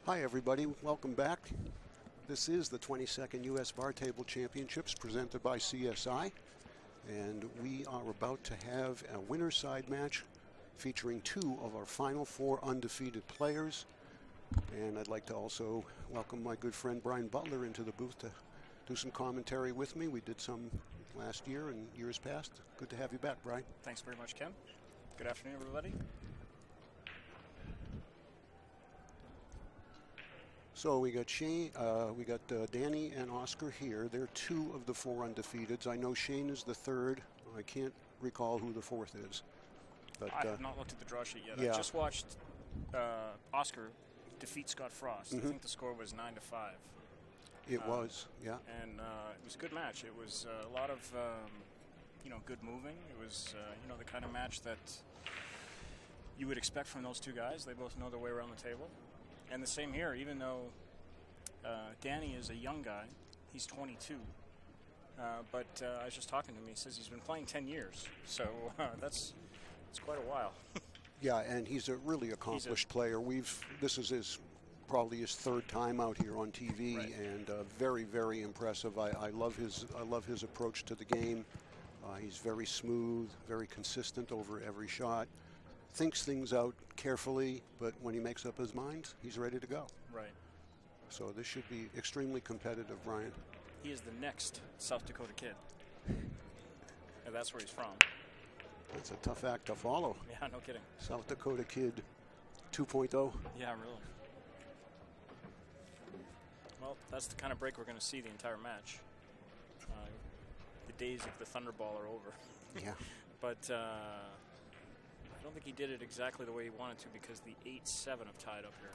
Hi everybody, welcome back. This is the 22nd U.S. Bar Table Championships presented by CSI, and we are about to have a winner's side match featuring two of our final four undefeated players. And I'd like to also welcome my good friend Brian Butler into the booth to do some commentary with me. We did some last year and years past. Good to have you back, Brian. Thanks very much, Ken. Good afternoon, everybody. So we got Shane, Danny and Oscar here. They're two of the four undefeateds. I know Shane is the third. I can't recall who the fourth is. But I have not looked at the draw sheet yet. Yeah. I just watched Oscar defeat Scott Frost. Mm-hmm. I think the score was 9-5. It was, yeah. And it was a good match. It was a lot of, good moving. It was, the kind of match that you would expect from those two guys. They both know their way around the table. And the same here, even though Danny is a young guy, he's 22. But I was just talking to him. He says he's been playing 10 years. So that's quite a while. Yeah, and he's a really accomplished player. This is probably his third time out here on TV, right. And very, very impressive. I love his approach to the game. He's very smooth, very consistent over every shot. Thinks things out carefully, but when he makes up his mind, he's ready to go. Right. So this should be extremely competitive, Brian. He is the next South Dakota kid. And that's where he's from. It's a tough act to follow. Yeah, no kidding. South Dakota kid 2.0. Yeah, really. Well, that's the kind of break we're going to see the entire match. The days of the Thunderball are over. Yeah. But I don't think he did it exactly the way he wanted to, because the 8-7 have tied up here.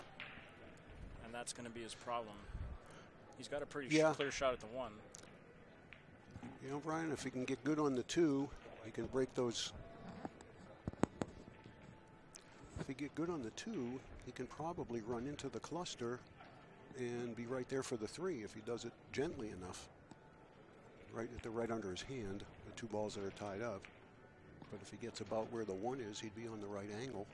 And that's going to be his problem. He's got a pretty clear shot at the 1. You know, Brian, if he can get good on the 2, he can break those. If he get good on the 2, he can probably run into the cluster and be right there for the 3 if he does it gently enough. Right under his hand, the two balls that are tied up. But if he gets about where the 1 is, he'd be on the right angle.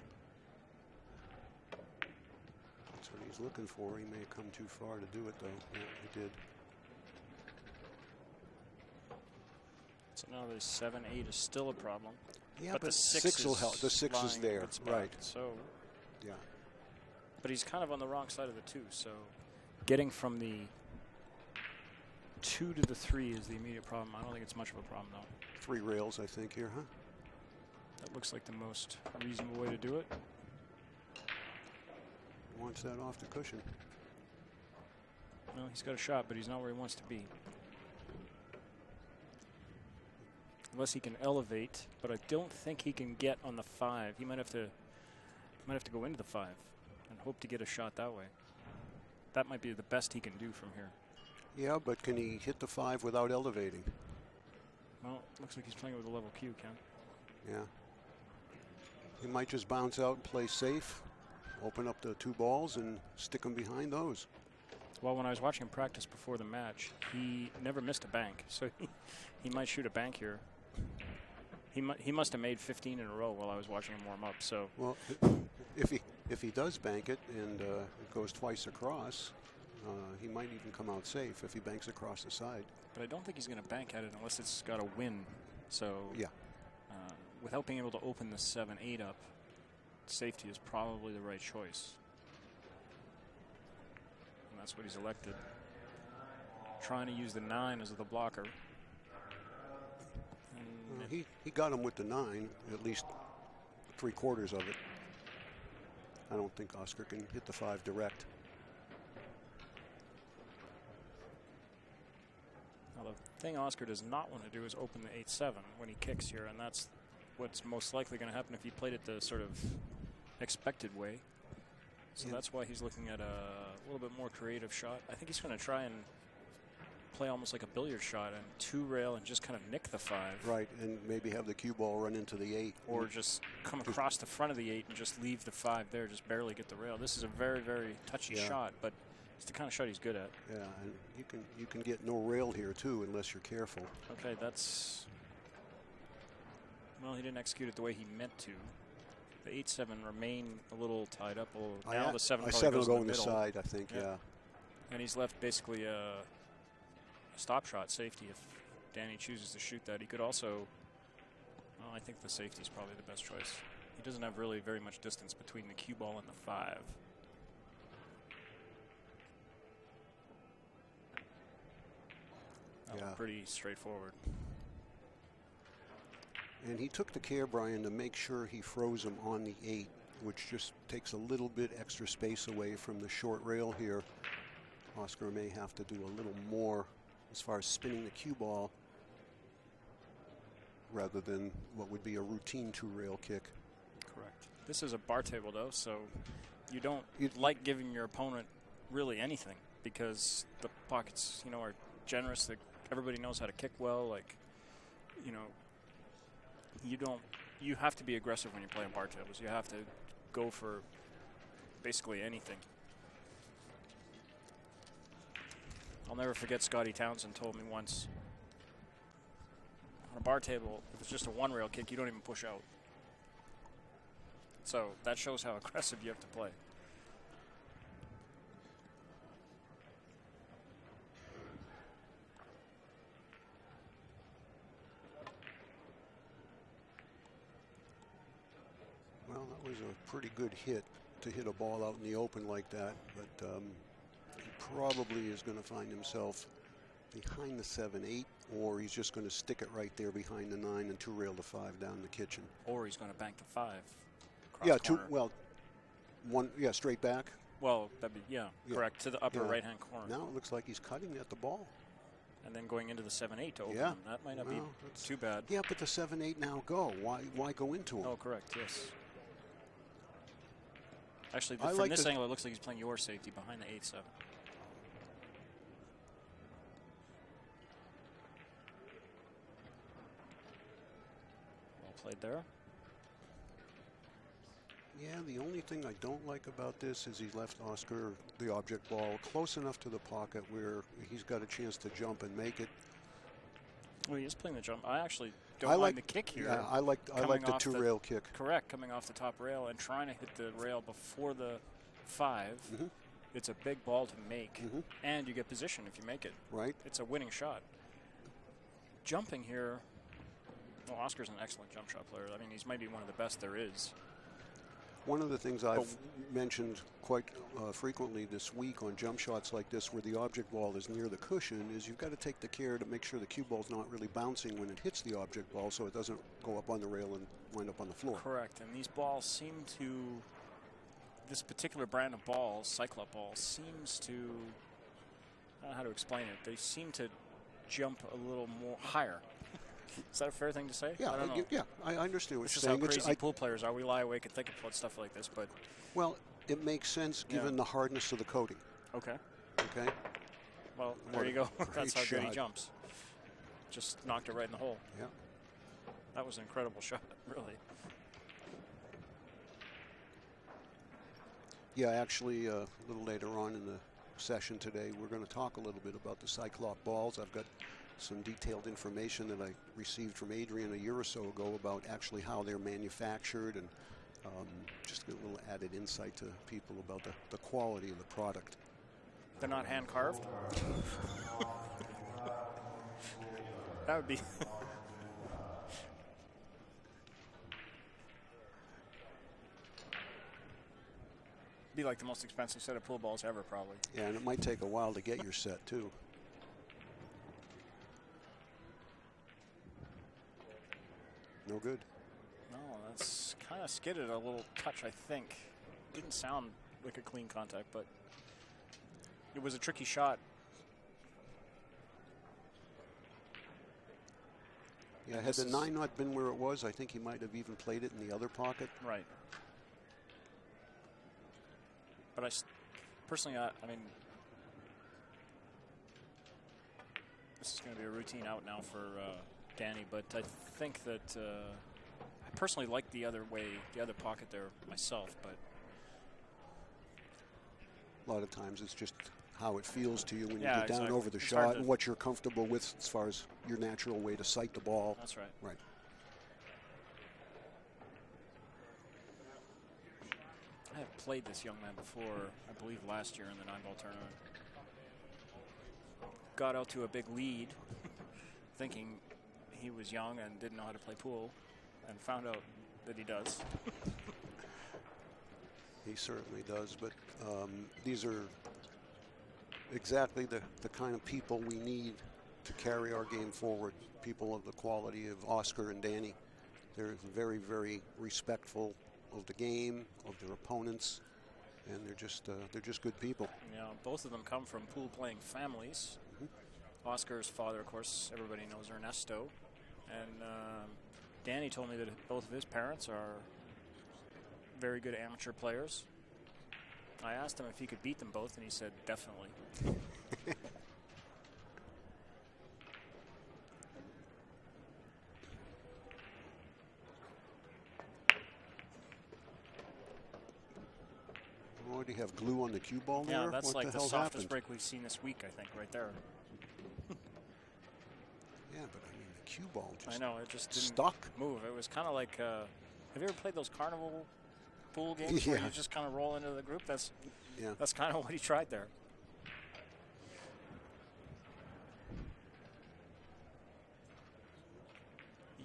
That's what he's looking for. He may have come too far to do it, though. Yeah, he did. So now the 7-8 is still a problem. Yeah, but the 6 will help. The 6 is there, right? So, yeah. But he's kind of on the wrong side of the 2. So, getting from the 2 to the 3 is the immediate problem. I don't think it's much of a problem, though. 3 rails, I think, here, huh? That looks like the most reasonable way to do it. Wants that off the cushion. Well, he's got a shot, but he's not where he wants to be. Unless he can elevate, but I don't think he can get on the 5. He might have to go into the 5 and hope to get a shot that way. That might be the best he can do from here. Yeah, but can he hit the 5 without elevating? Well, looks like he's playing with a level cue, Ken. Yeah. He might just bounce out and play safe, open up the 2 balls and stick them behind those. Well, when I was watching him practice before the match, he never missed a bank, so he might shoot a bank here. He must have made 15 in a row while I was watching him warm up. So, well, if he does bank it and it goes twice across, he might even come out safe if he banks across the side. But I don't think he's going to bank at it unless it's got a win. So yeah. Without being able to open the 7-8 up, safety is probably the right choice. And that's what he's elected. Trying to use the 9 as the blocker. He got him with the 9, at least 3/4 of it. I don't think Oscar can hit the 5 direct. Now the thing Oscar does not want to do is open the 8-7 when he kicks here, and that's what's most likely going to happen if he played it the sort of expected way. So that's why he's looking at a little bit more creative shot. I think he's going to try and play almost like a billiard shot and 2 rail and just kind of nick the 5. Right, and maybe have the cue ball run into the 8. Or just come across the front of the 8 and just leave the 5 there, just barely get the rail. This is a very, very touchy shot, but it's the kind of shot he's good at. Yeah, and you can get no rail here too unless you're careful. Okay, that's, well, he didn't execute it the way he meant to. The 8-7 remain a little tied up. Now the 7 will goes go in in the side, I think, yeah. And he's left basically a stop shot safety if Danny chooses to shoot that. He could also, well, I think the safety is probably the best choice. He doesn't have really very much distance between the cue ball and the 5. Pretty straightforward. And he took the care, Brian, to make sure he froze him on the 8, which just takes a little bit extra space away from the short rail here. Oscar may have to do a little more as far as spinning the cue ball rather than what would be a routine 2-rail kick. Correct. This is a bar table, though, so you don't like giving your opponent really anything because the pockets, you know, are generous. Everybody knows how to kick well. Like, you know, you have to be aggressive when you're playing bar tables. You have to go for basically anything. I'll never forget Scotty Townsend told me once, on a bar table, if it's just a 1-rail kick, you don't even push out. So that shows how aggressive you have to play. Well, that was a pretty good hit to hit a ball out in the open like that, but he probably is going to find himself behind the 7-8, or he's just going to stick it right there behind the 9 and 2-rail the 5 down the kitchen. Or he's going to bank the 5. Yeah, straight back. Well, that'd be, correct, to the upper right-hand corner. Now it looks like he's cutting at the ball. And then going into the 7-8 to open him. That might not be too bad. Yeah, but the 7-8 now go. Why go into him? Oh, correct, yes. Actually, from this angle, it looks like he's playing your safety behind the 8-7. Well played there. Yeah, the only thing I don't like about this is he left Oscar the object ball close enough to the pocket where he's got a chance to jump and make it. Well, he is playing the jump. I actually don't mind the kick here. Yeah, I like the 2-rail kick. Correct, coming off the top rail and trying to hit the rail before the 5. Mm-hmm. It's a big ball to make, and you get position if you make it. Right. It's a winning shot. Jumping here, well, Oscar's an excellent jump shot player. I mean, he's maybe one of the best there is. One of the things I've mentioned quite frequently this week on jump shots like this where the object ball is near the cushion is you've got to take the care to make sure the cue ball's not really bouncing when it hits the object ball so it doesn't go up on the rail and wind up on the floor. Correct, and these balls seem to, this particular brand of balls, Cyclop balls, seems to, I don't know how to explain it, they seem to jump a little more higher. Is that a fair thing to say? Yeah, I understand what you're saying. This is how crazy pool players are. We lie awake and think about stuff like this, but... Well, it makes sense given the hardness of the coating. Okay. Okay. Well, there you go. That's how good he jumps. Just knocked it right in the hole. Yeah. That was an incredible shot, really. Yeah, actually, a little later on in the session today, we're going to talk a little bit about the Cyclop balls. I've got some detailed information that I received from Adrian a year or so ago about actually how they're manufactured and just a little added insight to people about the quality of the product. They're not hand carved? That would be... be like the most expensive set of pool balls ever, probably. Yeah, and it might take a while to get your set, too. No good. No, that's kind of skidded a little touch, I think. Didn't sound like a clean contact, but it was a tricky shot. Yeah, had the 9 not been where it was, I think he might have even played it in the other pocket. Right. But personally, I mean, this is going to be a routine out now for Danny, but I think that I personally like the other pocket there myself, but a lot of times it's just how it feels to you when you Yeah, get down exactly. over the It's shot hard and to- what you're comfortable with as far as your natural way to sight the ball. that's right. Right. played this young man before, I believe last year in the 9-ball tournament. Got out to a big lead, thinking he was young and didn't know how to play pool, and found out that he does. He certainly does, but these are exactly the kind of people we need to carry our game forward. People of the quality of Oscar and Danny. They're very, very respectful of the game, of their opponents, and they're just good people. Yeah, both of them come from pool-playing families. Oscar's father, of course, everybody knows Ernesto, and Danny told me that both of his parents are very good amateur players. I asked him if he could beat them both, and he said definitely. Oh, do you have glue on the cue ball there? Yeah, that's what like the hell softest happened? break we've seen this week, I think, right there. Yeah, but I mean, the cue ball just I know, it just didn't stuck. move. It was kind of like, have you ever played those carnival pool games where you just kind of roll into the group? That's kind of what he tried there.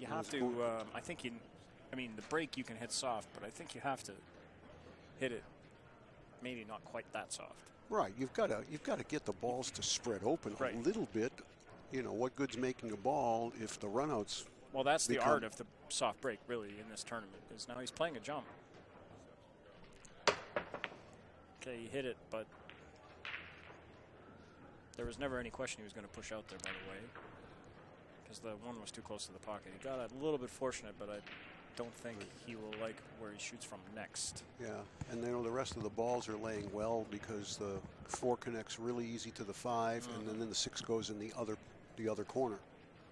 You have to, I think I mean, the break you can hit soft, but I think you have to hit it maybe not quite that soft. Right, you've got to get the balls to spread open a little bit. You know, what good's making a ball if the runouts? Well, that's the art of the soft break, really, in this tournament, because now he's playing a jump. Okay, he hit it, but there was never any question he was going to push out there, by the way, because the one was too close to the pocket. He got a little bit fortunate, but I don't think he will like where he shoots from next. Yeah, and you know the rest of the balls are laying well because the 4 connects really easy to the 5, and then the 6 goes in the other corner.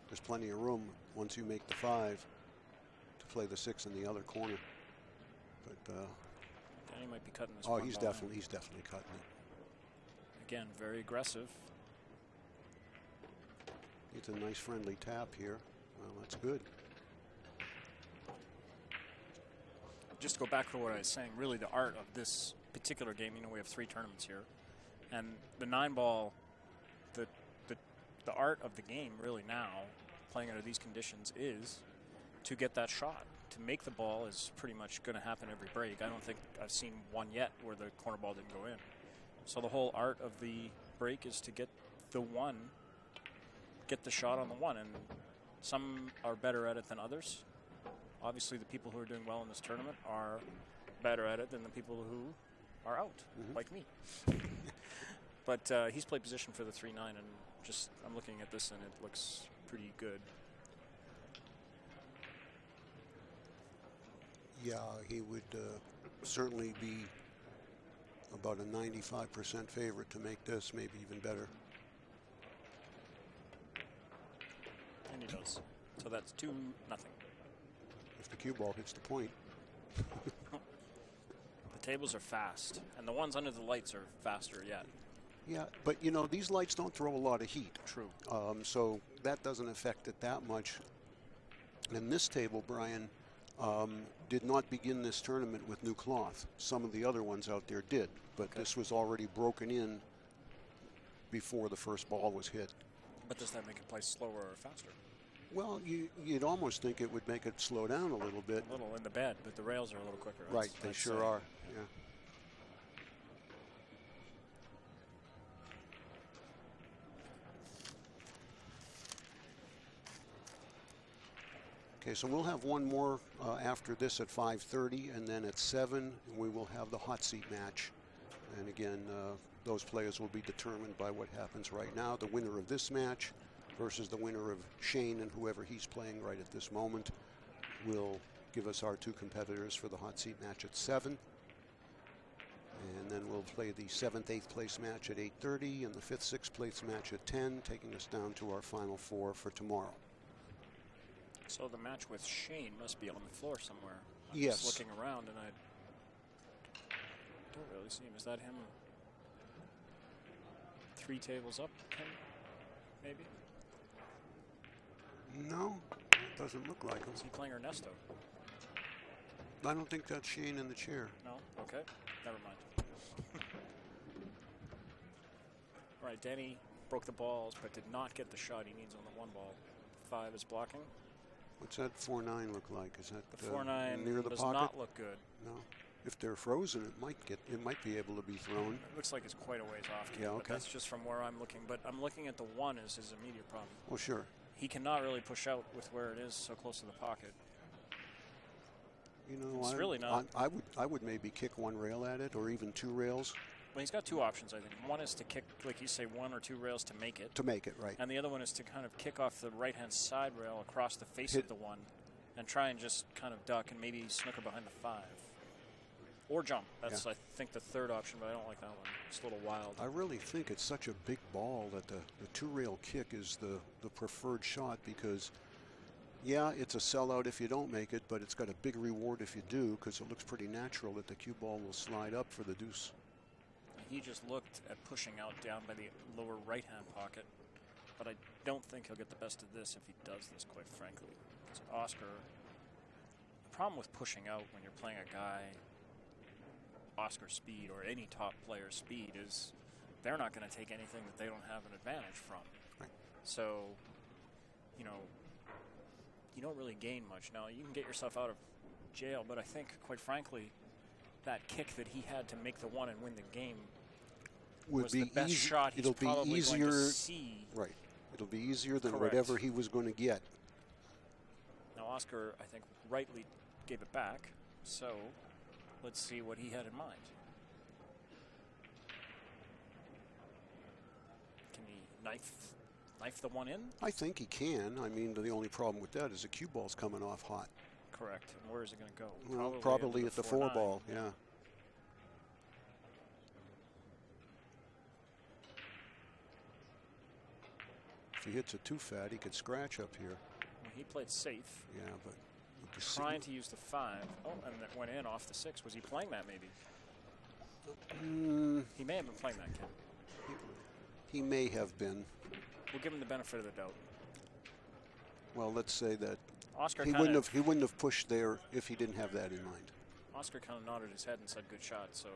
There's plenty of room once you make the 5 to play the 6 in the other corner. But Danny might be cutting this. oh, he's definitely cutting it. Again, very aggressive. It's a nice friendly tap here. Well, that's good. Just to go back to what I was saying, really the art of this particular game, you know, we have 3 tournaments here, and the 9-ball, the art of the game really now, playing under these conditions, is to get that shot. To make the ball is pretty much going to happen every break. I don't think I've seen one yet where the corner ball didn't go in. So the whole art of the break is to get the 1, get the shot on the 1, and some are better at it than others. Obviously, the people who are doing well in this tournament are better at it than the people who are out, like me. But he's played position for the 3-9, and just I'm looking at this, and it looks pretty good. Yeah, he would certainly be about a 95% favorite to make this, maybe even better. And he does. So that's 2-0. If the cue ball hits the point. The tables are fast, and the ones under the lights are faster yet. Yeah, but you know, these lights don't throw a lot of heat. True. So that doesn't affect it that much. And this table, Brian, did not begin this tournament with new cloth. Some of the other ones out there did, but this was already broken in before the first ball was hit. But does that make it play slower or faster? Well, you'd almost think it would make it slow down a little bit. A little in the bed, but the rails are a little quicker. Right, they sure are. Yeah. Okay, so we'll have one more after this at 5:30, and then at 7 we will have the hot seat match. And again, those players will be determined by what happens right now. The winner of this match versus the winner of Shane and whoever he's playing right at this moment will give us our 2 competitors for the hot seat match at 7. And then we'll play the 7th, 8th place match at 8:30 and the 5th, 6th place match at 10, taking us down to our final 4 for tomorrow. So the match with Shane must be on the floor somewhere. I'm yes. just looking around, and I don't really see him. Is that him 3 tables up, maybe? No, it doesn't look like him. Is he playing Ernesto? I don't think that's Shane in the chair. No? Okay, never mind. All right, Danny broke the balls, but did not get the shot he needs on the 1 ball. 5 is blocking. What's that 4-9 look like? Is that The 4-9 near the does pocket? not look good. No. If they're frozen, it might be able to be thrown. It looks like it's quite a ways off. Yeah, But okay. that's just from where I'm looking. But I'm looking at the 1 as his immediate problem. Well, sure. He cannot really push out with where it is so close to the pocket. You know, It's really not. I would maybe kick 1 rail at it, or even 2 rails. Well, he's got 2 options, I think. One is to kick, like you say, 1 or 2 rails to make it. To make it, right. And the other one is to kind of kick off the right-hand side rail across the face of the 1 and try and just kind of duck and maybe snooker behind the 5. Or jump. That's, I think, the 3rd option, but I don't like that one. It's a little wild. I really think it's such a big ball that the 2-rail kick is the preferred shot because, yeah, it's a sellout if you don't make it, but it's got a big reward if you do because it looks pretty natural that the cue ball will slide up for the deuce. He just looked at pushing out down by the lower right-hand pocket, but I don't think he'll get the best of this if he does this, quite frankly. Because Oscar, the problem with pushing out when you're playing a guy Oscar speed or any top player's speed is they're not going to take anything that they don't have an advantage from. Right. So, you know, you don't really gain much. Now, you can get yourself out of jail, but I think, quite frankly, that kick that he had to make the 1 and win the game was the best shot he's probably going to see. Right. It'll be easier than Correct. whatever he was going to get. Now, Oscar, I think, rightly gave it back. So, let's see what he had in mind. Can he knife the 1 in? I think he can. I mean, the only problem with that is the cue ball's coming off hot. Correct. And where is it going to go? Well, probably at the 4 ball, yeah. If he hits it too fat, he could scratch up here. Well, he played safe. Yeah, but trying to use the 5. Oh, and that went in off the 6. Was he playing that maybe? He may have been playing that, kid. He may have been. We'll give him the benefit of the doubt. Well, let's say that Oscar he wouldn't have pushed there if he didn't have that in mind. Oscar kind of nodded his head and said good shot, so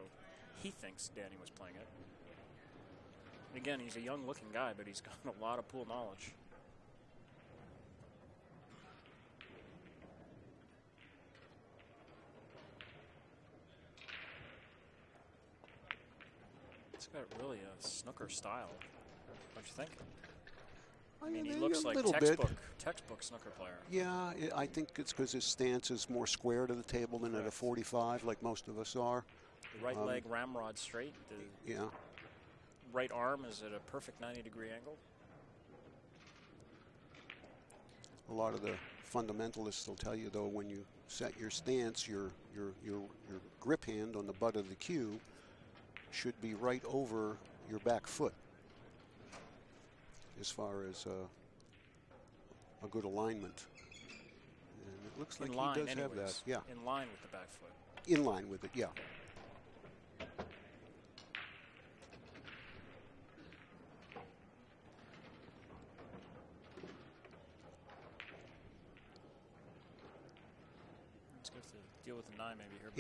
he thinks Danny was playing it. Again, he's a young-looking guy, but he's got a lot of pool knowledge. It's got really a snooker style, don't you think? I mean, he looks like textbook snooker player. Yeah, I think it's because his stance is more square to the table than at a 45, like most of us are. The right leg ramrod straight. The right arm is at a perfect 90-degree angle. A lot of the fundamentalists will tell you, though, when you set your stance, your grip hand on the butt of the cue should be right over your back foot as far as a good alignment. And it looks like he does have that. Yeah. In line with the back foot. In line with it, yeah. Let's go to deal with the 9 maybe here.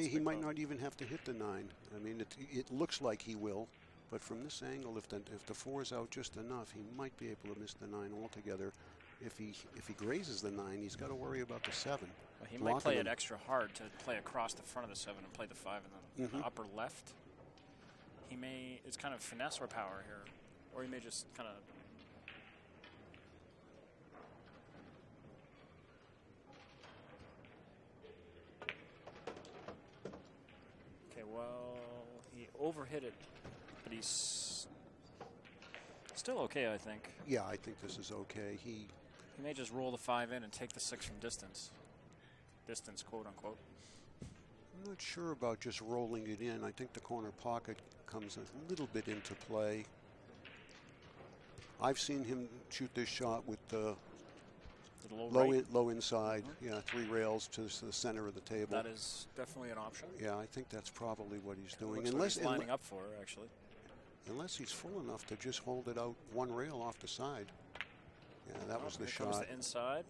He might not even have to hit the 9. I mean, it looks like he will. But from this angle, if the 4 is out just enough, he might be able to miss the 9 altogether. If he grazes the 9, he's got to worry about the 7. Well, he might play it extra hard to play across the front of the 7 and play the 5 in the upper left. He may, it's kind of finesse or power here, or he may just kind of. Okay, well, he overhit it. But he's still okay, I think. Yeah, I think this is okay. He may just roll the 5 in and take the 6 from distance. Distance, quote unquote. I'm not sure about just rolling it in. I think the corner pocket comes a little bit into play. I've seen him shoot this shot with the low inside. Yeah, 3 rails to the center of the table. That is definitely an option. Yeah, I think that's probably what he's doing. Unless he's lining up for it, actually. Unless he's full enough to just hold it out 1 rail off the side. Yeah, that was the shot. Comes the inside.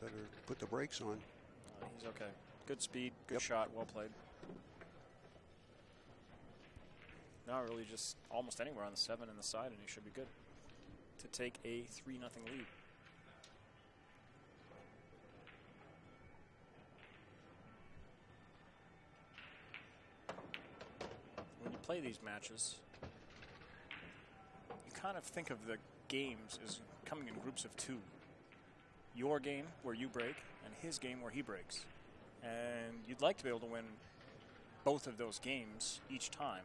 Better put the brakes on. He's okay. Good speed, good shot, well played. Now really just almost anywhere on the 7 and the side, and he should be good to take a 3-0 lead. When you play these matches, you kind of think of the games as coming in groups of 2. Your game where you break and his game where he breaks. And you'd like to be able to win both of those games each time,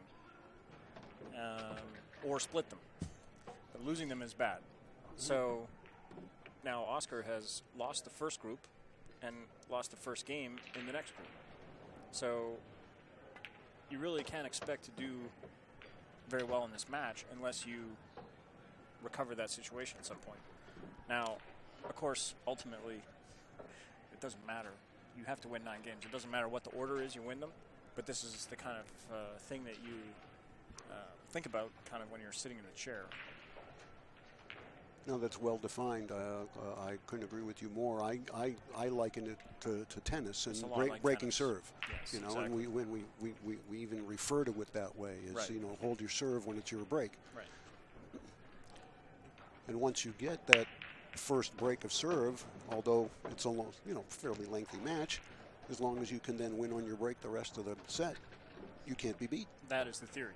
or split them. But losing them is bad. So now Oscar has lost the first group and lost the first game in the next group. So you really can't expect to do very well in this match unless you recover that situation at some point. Now, of course, ultimately, it doesn't matter. You have to win 9 games. It doesn't matter what the order is, you win them. But this is the kind of thing that you think about kind of when you're sitting in a chair. No, that's well defined. I couldn't agree with you more. I liken it to tennis and breaking serve. Yes, you know, exactly. and we even refer to it that way as right. You know, hold your serve when it's your break. Right. And once you get that first break of serve, although it's almost fairly lengthy match, as long as you can then win on your break the rest of the set, you can't be beat. That is the theory.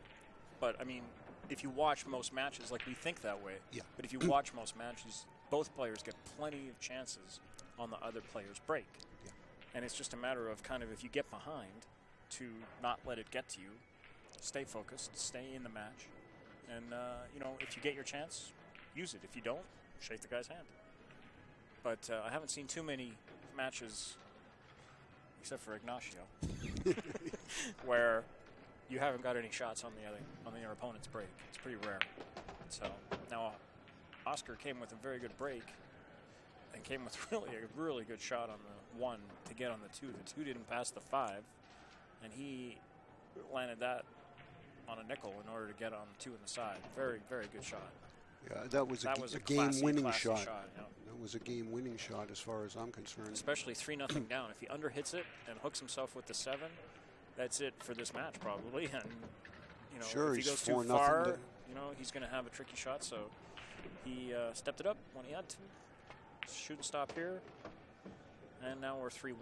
But I mean, if you watch most matches, like we think that way. Yeah. But if you watch most matches, both players get plenty of chances on the other player's break. Yeah. And it's just a matter of kind of if you get behind, to not let it get to you, stay focused, stay in the match, and if you get your chance, use it. If you don't, shake the guy's hand. But I haven't seen too many matches, except for Ignacio, where you haven't got any shots on your opponent's break. It's pretty rare. So now Oscar came with a very good break and came with a really good shot on the 1 to get on the 2. The 2 didn't pass the 5, and he landed that on a nickel in order to get on the 2 on the side. Very, very good shot. Yeah, that was a game-winning shot. Yeah. That was a game-winning shot as far as I'm concerned. Especially 3-0 down. If he underhits it and hooks himself with the 7, that's it for this match probably. And sure, if he goes too 4-0 far, he's going to have a tricky shot. So he stepped it up when he had to. Shoot and stop here, and now we're 3-1.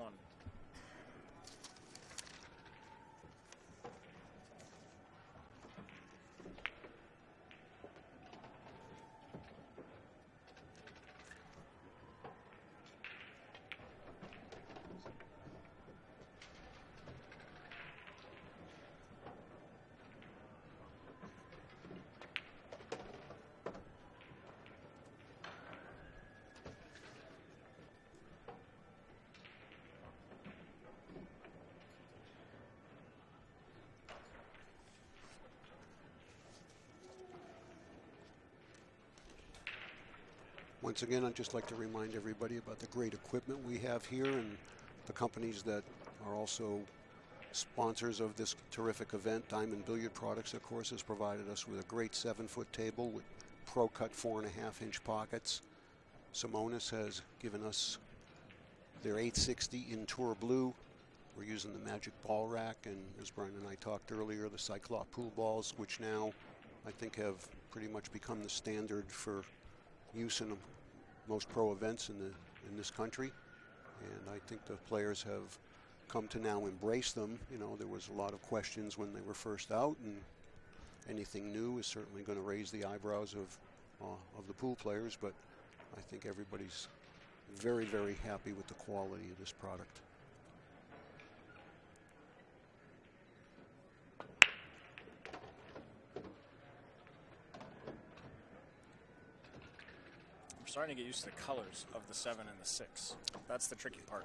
Once again, I'd just like to remind everybody about the great equipment we have here and the companies that are also sponsors of this terrific event. Diamond Billiard Products, of course, has provided us with a great 7-foot table with pro-cut 4.5-inch pockets. Simonis has given us their 860 in Tour Blue. We're using the Magic Ball Rack, and as Brian and I talked earlier, the Cyclop pool balls, which now I think have pretty much become the standard for use in most pro events in this country, and I think the players have come to now embrace them. There was a lot of questions when they were first out, and anything new is certainly going to raise the eyebrows of the pool players, but I think everybody's very, very happy with the quality of this product. Starting to get used to the colors of the 7 and the 6. That's the tricky part.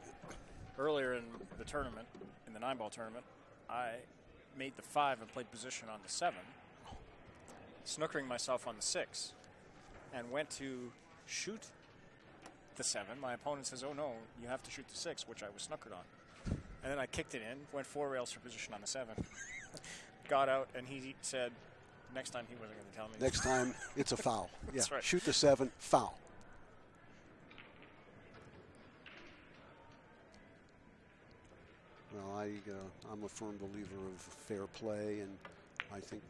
Earlier in the tournament, in the 9-ball tournament, I made the 5 and played position on the 7, snookering myself on the 6, and went to shoot the 7. My opponent says, "Oh no, you have to shoot the 6," which I was snookered on. And then I kicked it in, went 4 rails for position on the 7, got out, and he said, next time he wasn't going to tell me. Next time, it's a foul. That's right. Shoot the 7, foul. I'm a firm believer of fair play, and I think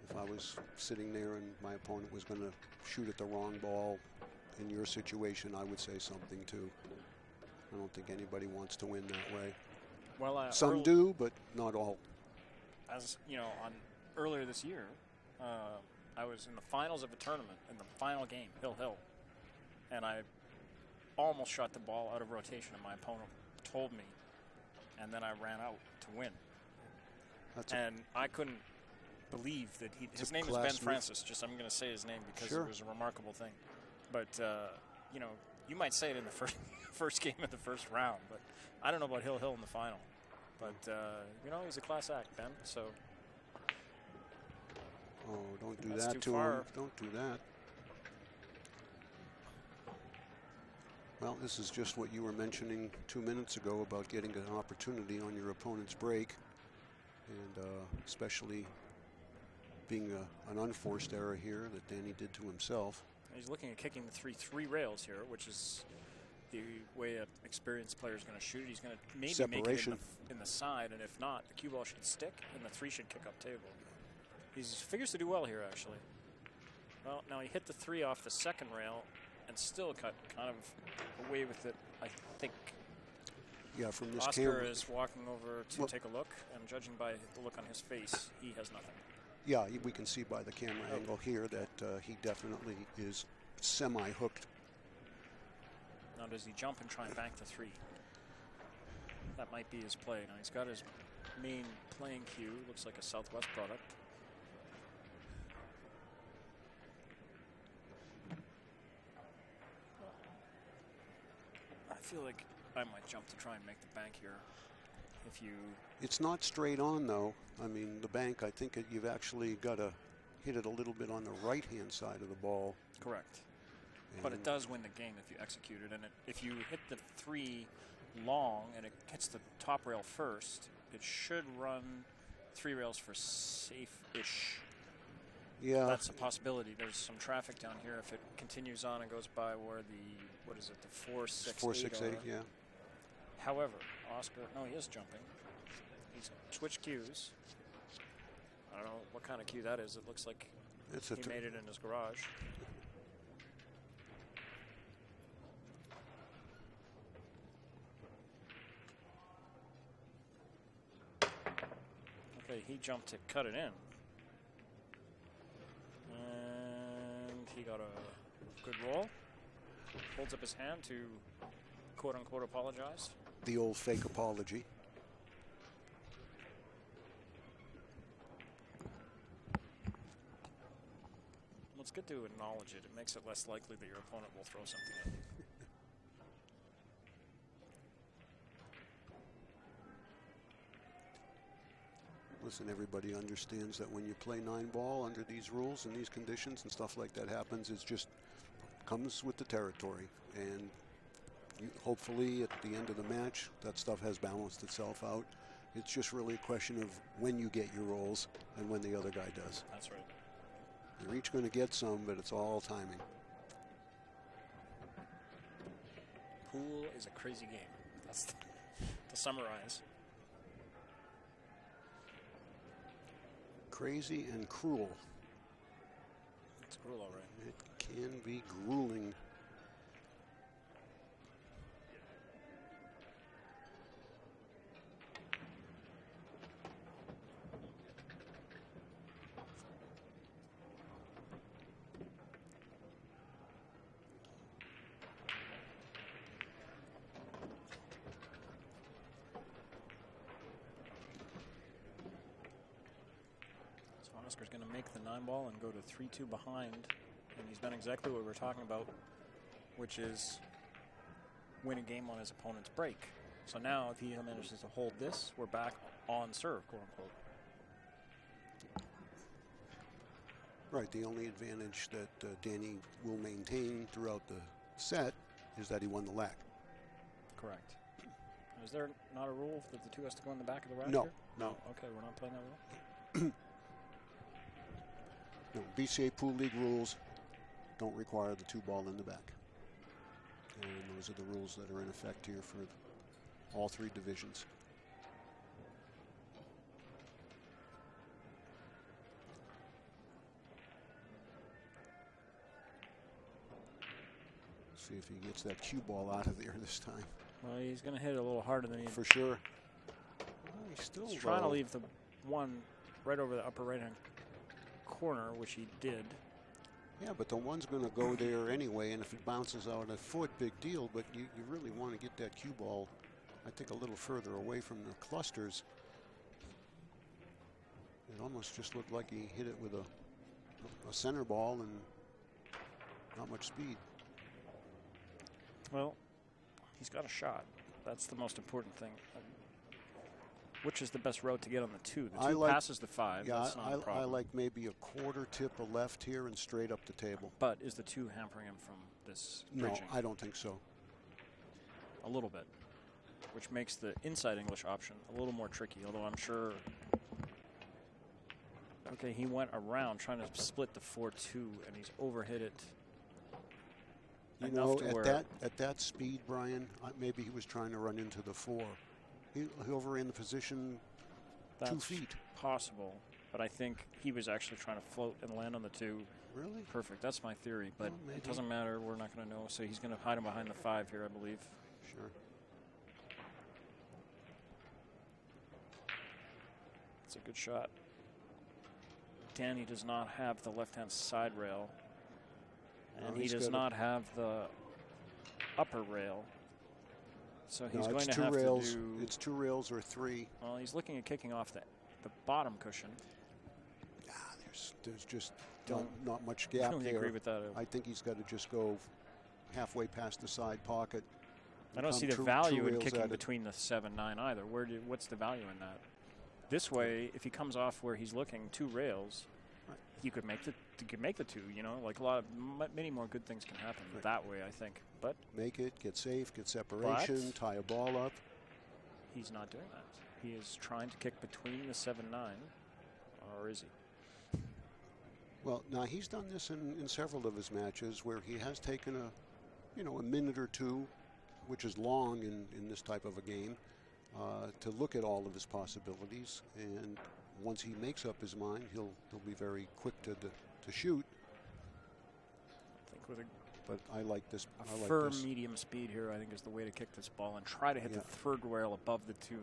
if I was sitting there and my opponent was going to shoot at the wrong ball in your situation, I would say something too. I don't think anybody wants to win that way. Well, some do, but not all. As you know, earlier this year, I was in the finals of a tournament in the final game, Hill, and I almost shot the ball out of rotation, and my opponent told me, and then I ran out to win. And I couldn't believe that his name is Ben Francis. I'm going to say his name because it was a remarkable thing. But you know, you might say it in the first game of the first round, but I don't know about Hill in the final. But you know, he's a class act, Ben. So. Oh, don't do that to him. Don't do that. Well, this is just what you were mentioning 2 minutes ago about getting an opportunity on your opponent's break, and especially being an unforced error here that Danny did to himself. He's looking at kicking the 3-3 rails here, which is the way an experienced player is going to shoot it. He's going to maybe make it in the side, and if not, the cue ball should stick, and the 3 should kick up table. He figures to do well here, actually. Well, now he hit the 3 off the second rail and still cut kind of away with it, I think. Yeah, from this Oscar is walking over to take a look, and judging by the look on his face, he has nothing. Yeah, we can see by the camera angle here that he definitely is semi-hooked. Now, does he jump and try and bank the 3? That might be his play. Now, he's got his main playing cue. Looks like a Southwest product. I feel like I might jump to try and make the bank here. It's not straight on, though. I mean, the bank, I think you've actually got to hit it a little bit on the right-hand side of the ball. Correct. But it does win the game if you execute it. And if you hit the 3 long and it hits the top rail first, it should run 3 rails for safe-ish. Yeah. That's a possibility. There's some traffic down here. If it continues on and goes by where the 4-6-8 yeah. However, Oscar, no, he is jumping. He's switched cues. I don't know what kind of cue that is. It looks like he made it in his garage. Okay, he jumped to cut it in. And he got a good roll. Holds up his hand to quote-unquote apologize. The old fake apology. Well, it's good to acknowledge it. It makes it less likely that your opponent will throw something at you. Listen, everybody understands that when you play 9-ball under these rules and these conditions and stuff like that happens, it's just comes with the territory. And hopefully at the end of the match, that stuff has balanced itself out. It's just really a question of when you get your rolls and when the other guy does. That's right. You're each going to get some, but it's all timing. Pool is a crazy game. That's to summarize. Crazy and cruel. It's cruel, all right. It can be grueling. Oscar's going to make the 9-ball and go to 3-2 behind, and he's done exactly what we were talking about, which is win a game on his opponent's break. So now if he manages to hold this, we're back on serve, quote unquote. Right, the only advantage that Danny will maintain throughout the set is that he won the lack. Correct. Is there not a rule that the 2 has to go in the back of the rack? No, here? no. Okay, we're not playing that rule? No, BCA Pool League rules don't require the 2-ball in the back. And those are the rules that are in effect here for all 3 divisions. See if he gets that cue ball out of there this time. Well, he's going to hit it a little harder than he. For sure. Well, he's still trying to leave the one right over the upper right-hand corner, which he did. Yeah, but the one's going to go there anyway, and if it bounces out a foot, big deal. But you really want to get that cue ball, I think, a little further away from the clusters. It almost just looked like he hit it with a center ball and not much speed. Well, he's got a shot. That's the most important thing. Which is the best route to get on the 2? The 2 passes the 5. Yeah, that's not a problem. I like maybe a quarter tip a left here and straight up the table. But is the 2 hampering him from this bridging? No, I don't think so. A little bit, which makes the inside English option a little more tricky, although I'm sure. Okay, he went around trying to split the 4-2, and he's overhit it. You know, at that speed, Brian, maybe he was trying to run into the 4. He overran the position 2 feet. Possible, but I think he was actually trying to float and land on the 2. Really? Perfect. That's my theory, but well, it doesn't matter. We're not going to know. So he's going to hide him behind the 5 here, I believe. Sure. It's a good shot. Danny does not have the left-hand side rail, and he does not have the upper rail. So he's going to have to do. It's 2 rails or 3. Well, he's looking at kicking off the bottom cushion. There's just not much gap I don't there. agree with that. I think he's got to just go halfway past the side pocket. I don't see the value in kicking between the 7-9 either. What's the value in that? This way, if he comes off where he's looking 2 rails, you could make the 2. You know, like many more good things can happen that way, I think. But make it, get safe, get separation, tie a ball up. He's not doing that. He is trying to kick between the 7-9, or is he? Well, now he's done this in several of his matches where he has taken a minute or 2, which is long in this type of a game, to look at all of his possibilities. And once he makes up his mind, he'll be very quick to shoot. I think with but I like this. Firm medium speed here, I think, is the way to kick this ball and try to hit the 3rd rail above the 2.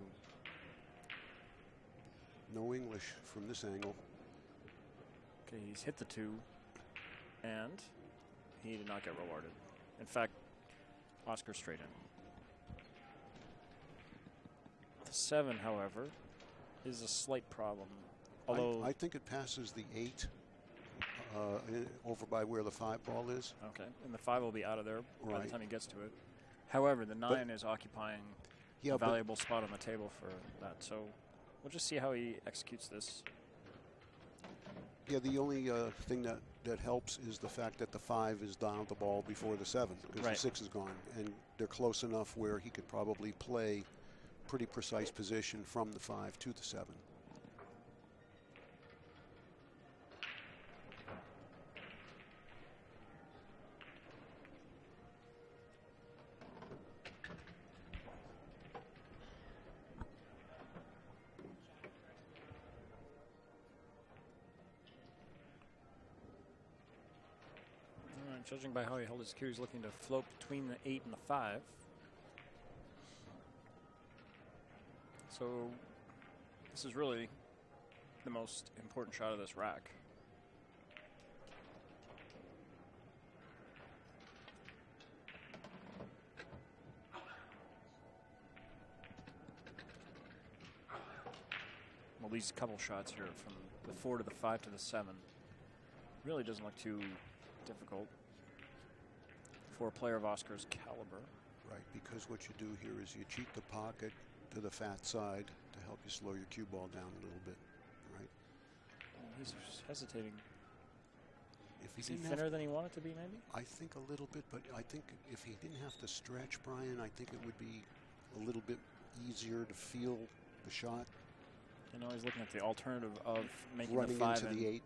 No English from this angle. Okay, he's hit the 2, and he did not get rewarded. In fact, Oscar straight in. The 7, however, is a slight problem. Although I think it passes the 8 over by where the 5 ball is. Okay, and the 5 will be out of there by the time he gets to it. However, the 9 is occupying a valuable spot on the table for that. So we'll just see how he executes this. Yeah, the only thing that helps is the fact that the 5 is down the ball before the 7, because the 6 is gone, and they're close enough where he could probably play pretty precise position from the 5 to the 7. Judging by how he held his cue, he's looking to float between the 8 and the 5. So this is really the most important shot of this rack. Well, these couple shots here from the 4 to the 5 to the 7 really doesn't look too difficult for a player of Oscar's caliber. Right, because what you do here is you cheat the pocket to the fat side to help you slow your cue ball down a little bit, right? He's hesitating. Is he thinner than he wanted to be, maybe? I think a little bit, but I think if he didn't have to stretch, Brian, I think it would be a little bit easier to feel the shot. You know, he's looking at the alternative of making running the 5 into the 8.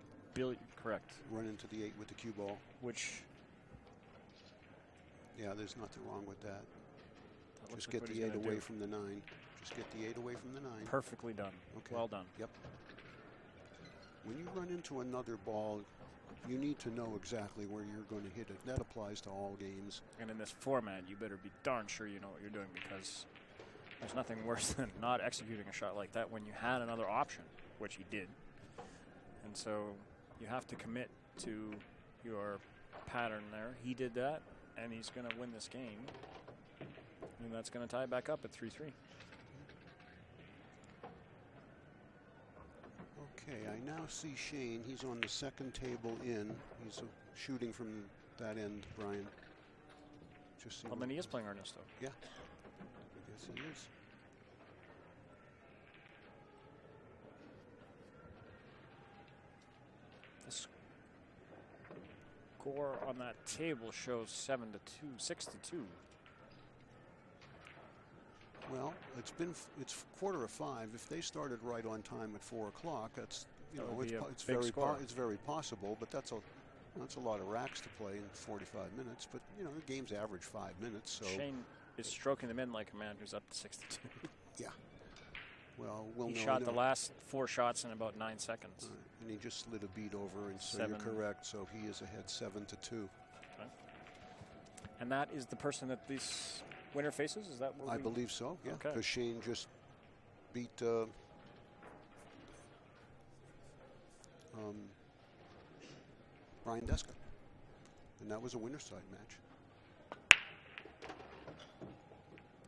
Correct. Run into the 8 with the cue ball. Which. Yeah, there's nothing wrong with that. Just get the 8 away from the 9. Just get the 8 away from the 9. Perfectly done. Okay. Well done. Yep. When you run into another ball, you need to know exactly where you're going to hit it. That applies to all games. And in this format, you better be darn sure you know what you're doing, because there's nothing worse than not executing a shot like that when you had another option, which he did. And so you have to commit to your pattern there. He did that, and he's going to win this game. And that's going to tie it back up at 3-3. Okay, I now see Shane. He's on the second table in. He's shooting from that end, Brian. Just see. Well, then he is playing Ernesto. Yeah, I guess he is. The score on that table shows 7-2, 6-2. Well, it's 4:45. If they started right on time at 4 o'clock, that's it's very possible. But that's a lot of racks to play in 45 minutes. But the game's average 5 minutes. So Shane is stroking them in like a man who's up to 6-2. Yeah. Well, we'll he know. shot the last 4 shots in about 9 seconds. Right. And he just slid a beat over, and so 7. you're correct. So he is ahead 7-2. Okay. And that is the person that this winner faces? Is that what I believe so, yeah. Okay. Because Shane just beat Brian Deska. And that was a winner's side match.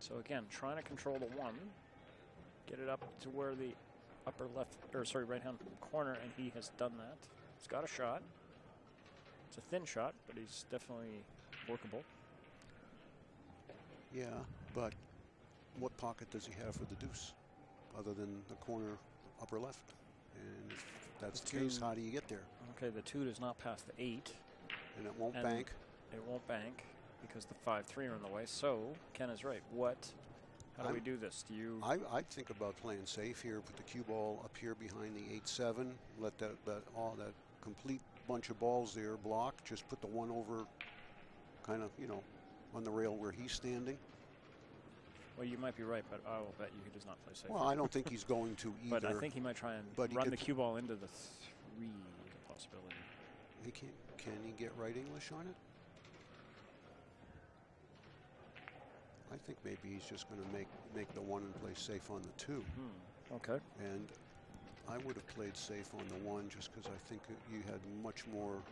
So again, trying to control the 1. Get it up to where the right hand corner, and he has done that. He's got a shot. It's a thin shot, but he's definitely workable. Yeah, but what pocket does he have for the deuce other than the corner upper left? And if that's the case, how do you get there? Okay, the 2 does not pass the 8. And it won't bank. It won't bank because the 5-3 are in the way. So Ken is right. How do we do this? I'd think about playing safe here. Put the cue ball up here behind the 8-7. Let that complete bunch of balls there block. Just put the 1 over, kind of on the rail where he's standing. Well, you might be right, but I will bet you he does not play safe. Well, I don't think he's going to either. But I think he might try and run the cue ball into the 3 is a possibility. He can he get right English on it? I think maybe he's just going to make the 1 and play safe on the 2. Okay. And I would have played safe on the 1 just because I think you had much more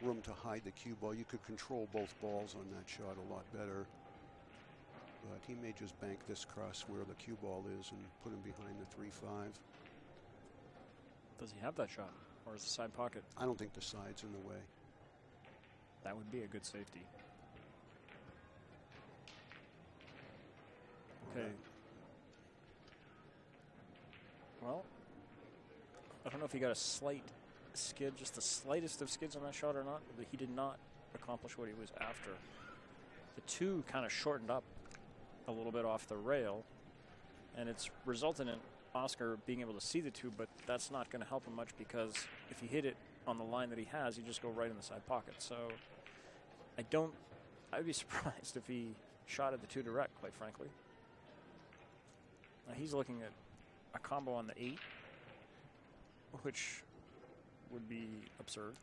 room to hide the cue ball. You could control both balls on that shot a lot better. But he may just bank this cross where the cue ball is and put him behind the 3-5. Does he have that shot? Or is the side pocket? I don't think the side's in the way. That would be a good safety. Okay. Well, I don't know if he got a slight skid, just the slightest of skids on that shot or not. But he did not accomplish what he was after. The 2 kind of shortened up a little bit off the rail, and it's resulted in Oscar being able to see the 2, but that's not going to help him much because if he hit it on the line that he has, you just go right in the side pocket. So I'd be surprised if he shot at the 2 direct, quite frankly. Now he's looking at a combo on the 8, which would be absurd.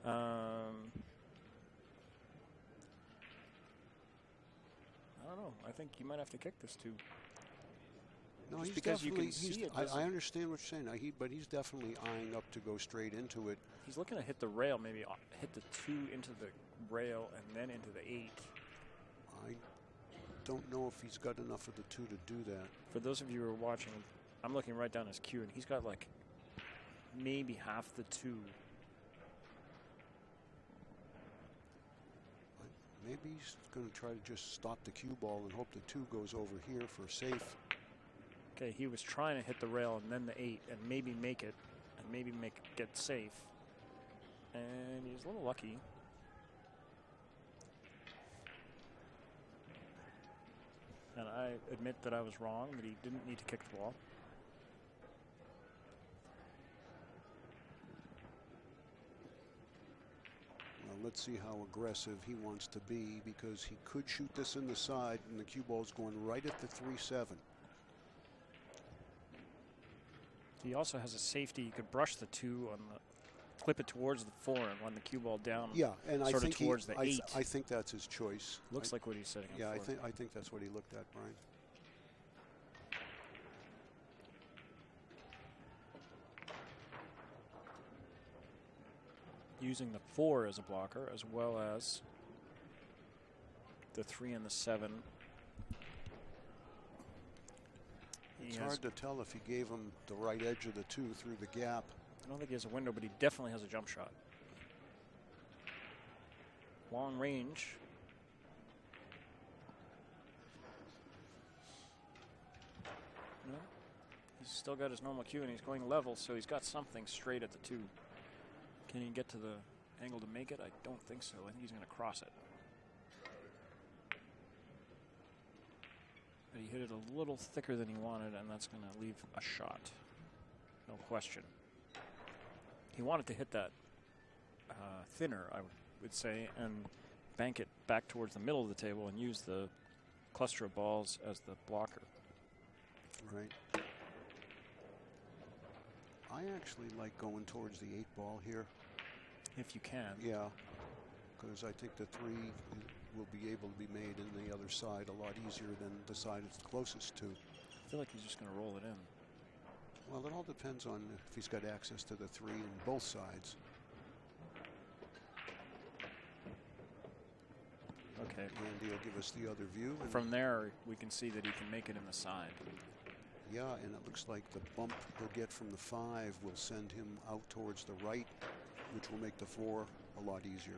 I don't know. I think you might have to kick this 2. No, just he's because you can see it. I understand what you're saying. But he's definitely eyeing up to go straight into it. He's looking to hit the rail, maybe hit the 2 into the rail and then into the 8. I don't know if he's got enough of the 2 to do that. For those of you who are watching, I'm looking right down his cue, and he's got like maybe half the 2. Maybe he's going to try to just stop the cue ball and hope the 2 goes over here for safe. Okay, he was trying to hit the rail and then the 8 and maybe make it and maybe get safe. And he's a little lucky. And I admit that I was wrong, that he didn't need to kick the ball. Well, let's see how aggressive he wants to be, because he could shoot this in the side and the cue ball's going right at the 3-7. He also has a safety. He could brush the 2 on clip it towards the 4 and run the cue ball down. Yeah, and I sort think of towards the 8. I think that's his choice. Looks like what he's setting up for. I think that's what he looked at, Brian. Using the 4 as a blocker, as well as the 3 and the 7. It's hard to tell if he gave him the right edge of the 2 through the gap. I don't think he has a window, but he definitely has a jump shot. Long range. No. He's still got his normal cue, and he's going level, so he's got something straight at the 2. Can he get to the angle to make it? I don't think so. I think he's going to cross it. But he hit it a little thicker than he wanted, and that's going to leave a shot. No question. He wanted to hit that thinner, I would say, and bank it back towards the middle of the table and use the cluster of balls as the blocker. Right. I actually like going towards the 8 ball here. If you can. Yeah, because I think the 3 will be able to be made in the other side a lot easier than the side it's closest to. I feel like he's just going to roll it in. Well, it all depends on if he's got access to the 3 on both sides. Okay. Andy will give us the other view. From there, we can see that he can make it in the side. Yeah, and it looks like the bump he'll get from the 5 will send him out towards the right, which will make the 4 a lot easier.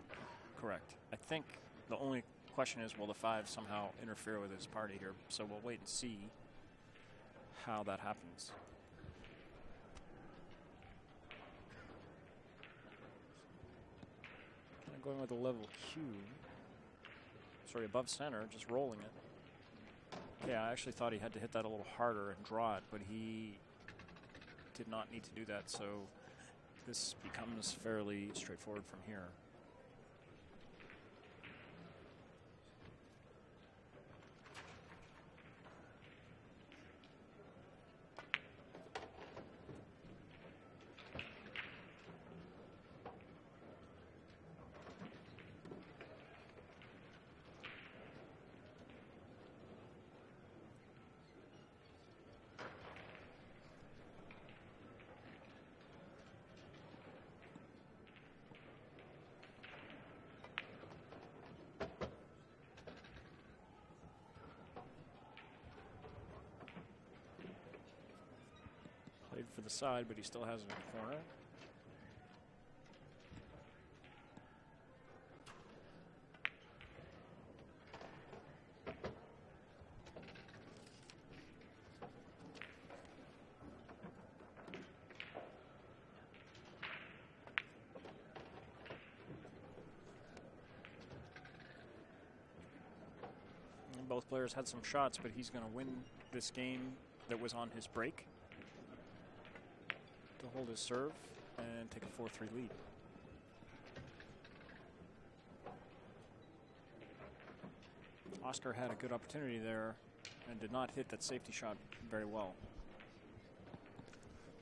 Correct. I think the only question is, will the 5 somehow interfere with his party here? So we'll wait and see how that happens. Kind of going with a level cue. Sorry, above center, just rolling it. Okay, I actually thought he had to hit that a little harder and draw it, but he did not need to do that, so this becomes fairly straightforward from here. For the side, but he still has it in the corner. And both players had some shots, but he's going to win this game that was on his break to hold his serve and take a 4-3 lead. Oscar had a good opportunity there and did not hit that safety shot very well.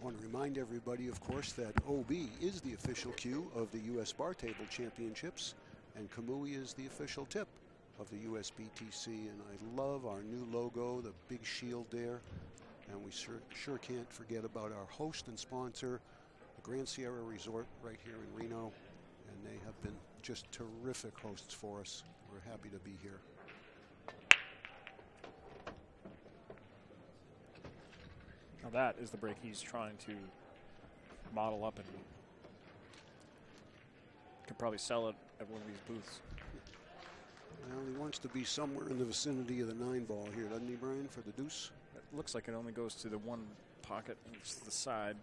I want to remind everybody, of course, that OB is the official cue of the U.S. Bar Table Championships, and Kamui is the official tip of the USBTC. And I love our new logo, the big shield there. And we sure can't forget about our host and sponsor, the Grand Sierra Resort right here in Reno. And they have been just terrific hosts for us. We're happy to be here. Now that is the break he's trying to model up, and could probably sell it at one of these booths. Well, he wants to be somewhere in the vicinity of the 9 ball here, doesn't he, Brian, for the deuce? It looks like it only goes to the one pocket, and it's the side.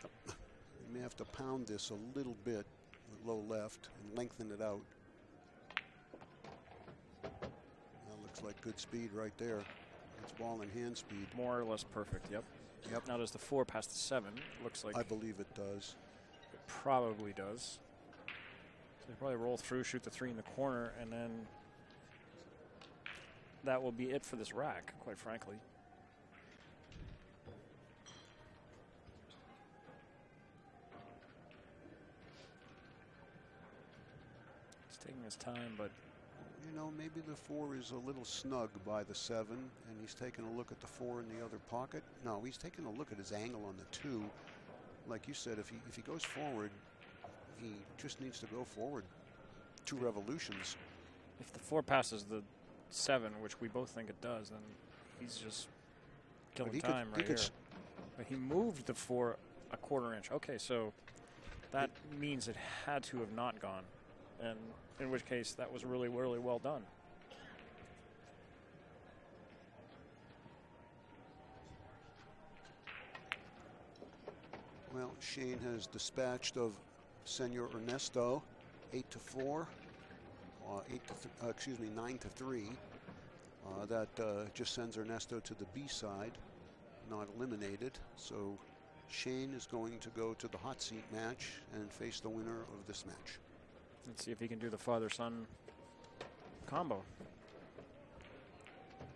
You may have to pound this a little bit with low left and lengthen it out. That looks like good speed right there. It's ball and hand speed. More or less perfect, yep. Yep. Now does the 4 pass the 7? Looks like I believe it does. It probably does. So they probably roll through, shoot the 3 in the corner, and then that will be it for this rack, quite frankly. his time, but you know, maybe the 4 is a little snug by the 7, and he's taking a look at the 4 in the other pocket. No, he's taking a look at his angle on the 2. Like you said, if he goes forward, he just needs to go forward 2 revolutions. if the 4 passes the 7, which we both think it does, then he's just killing time right here. But he moved the 4 a quarter inch. Okay, so that means it had to have not gone, and in which case that was really, really well done. Well, Shane has dispatched of Senor Ernesto 8-4, 9-3. That just sends Ernesto to the B side, not eliminated. So Shane is going to go to the hot seat match and face the winner of this match. Let's see if he can do the father-son combo.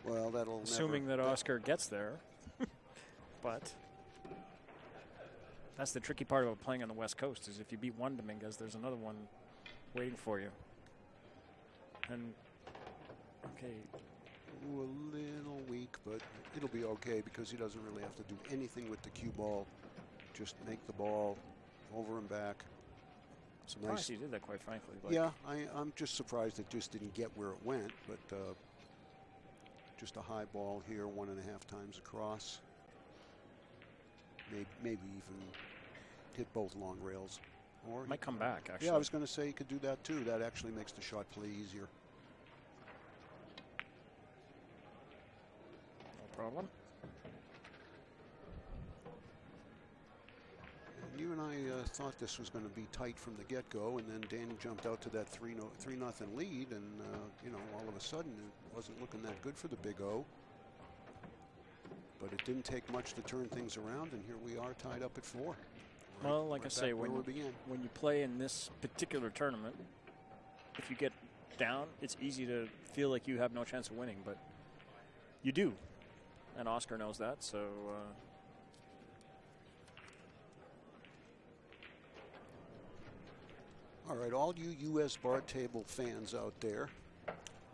Well, that'll assuming that Oscar gets there. But that's the tricky part about playing on the West Coast, is if you beat one Dominguez, there's another one waiting for you. And okay, ooh, a little weak, but it'll be okay because he doesn't really have to do anything with the cue ball. Just make the ball over and back. Surprised he did that, quite frankly. Like, yeah, I'm just surprised it just didn't get where it went, but just a high ball here, 1.5 times across. Maybe even hit both long rails. Or might come back, actually. Yeah, I was going to say he could do that too. That actually makes the shot play easier. No problem. And you and I thought this was going to be tight from the get-go, and then Danny jumped out to that 3-0 lead, and you know, all of a sudden it wasn't looking that good for the Big O. But it didn't take much to turn things around, and here we are tied up at 4. Well, like I say, when you play in this particular tournament, if you get down, it's easy to feel like you have no chance of winning, but you do. And Oscar knows that, so all right, all you U.S. bar table fans out there,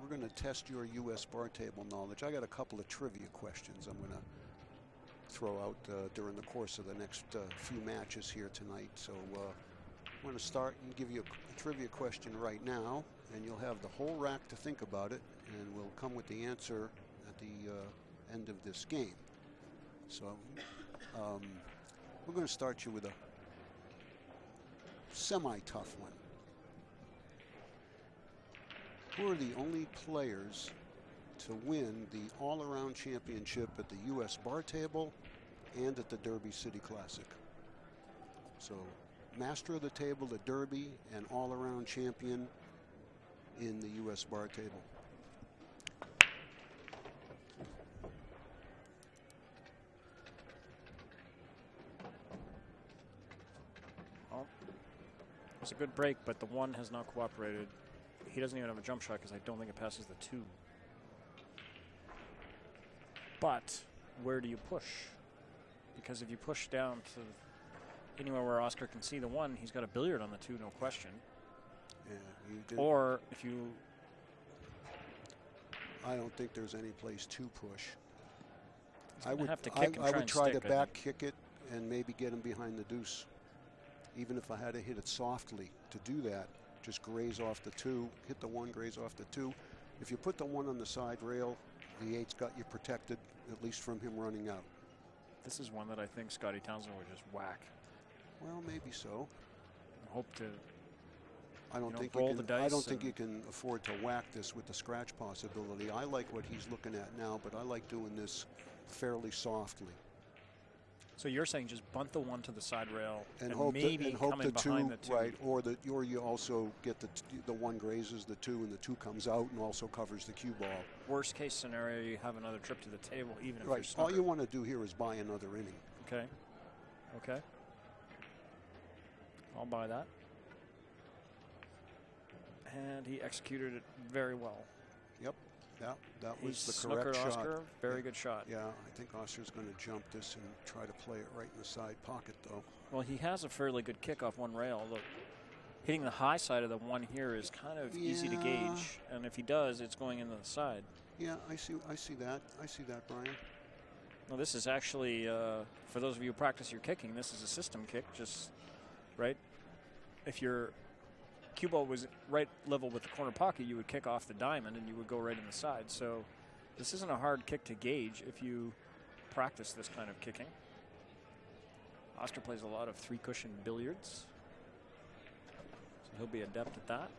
we're going to test your U.S. bar table knowledge. I got a couple of trivia questions I'm going to throw out during the course of the next few matches here tonight. So I'm going to start and give you a trivia question right now, and you'll have the whole rack to think about it, and we'll come with the answer at the end of this game. So we're going to start you with a semi-tough one. Who are the only players to win the all-around championship at the U.S. bar table and at the Derby City Classic? So master of the table, the Derby, and all-around champion in the U.S. bar table. Well, it was a good break, but the 1 has not cooperated. He doesn't even have a jump shot because I don't think it passes the 2. But where do you push? Because if you push down to anywhere where Oscar can see the 1, he's got a billiard on the 2, no question. Yeah, you did. Or if you... I don't think there's any place to push. I would have to kick I would try to back kick it and maybe get him behind the deuce. Even if I had to hit it softly to do that, just graze off the 2, hit the 1, graze off the 2. If you put the 1 on the side rail, the 8's got you protected, at least from him running out. This is one that I think Scotty Townsend would just whack. Well, maybe so. Hope to. I don't think you can. I don't think you can afford to whack this with the scratch possibility. I like what he's looking at now, but I like doing this fairly softly. So you're saying just bunt the 1 to the side rail and hope maybe hope coming the 2, behind the 2. right? Or you also get the 1 grazes the 2, and the 2 comes out and also covers the cue ball. Worst case scenario, you have another trip to the table, even if right. you're snookered. All you want to do here is buy another inning. Okay. Okay. I'll buy that. And he executed it very well. Yep. That was the correct shot. Oscar, very good shot. Yeah, I think Oscar's going to jump this and try to play it right in the side pocket, though. Well, he has a fairly good kick off 1 rail. Look. hitting the high side of the one here is kind of easy to gauge, and if he does, it's going into the side. Yeah, I see that, Brian. Well, this is actually, for those of you who practice your kicking, this is a system kick, just right. If your cue ball was right level with the corner pocket, you would kick off the diamond and you would go right in the side. So this isn't a hard kick to gauge if you practice this kind of kicking. Oscar plays a lot of three-cushion billiards, so he'll be adept at that.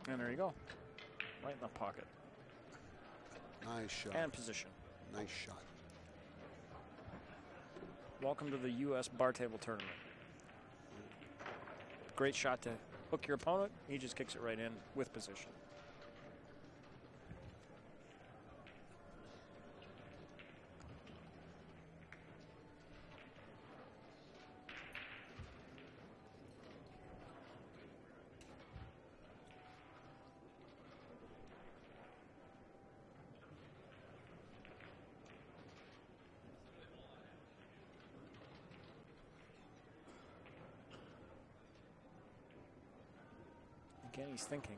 And there you go, right in the pocket. Nice shot. And position. Nice shot. Welcome to the U.S. Bar Table Tournament. Great shot to hook your opponent. He just kicks it right in with position. Again, he's thinking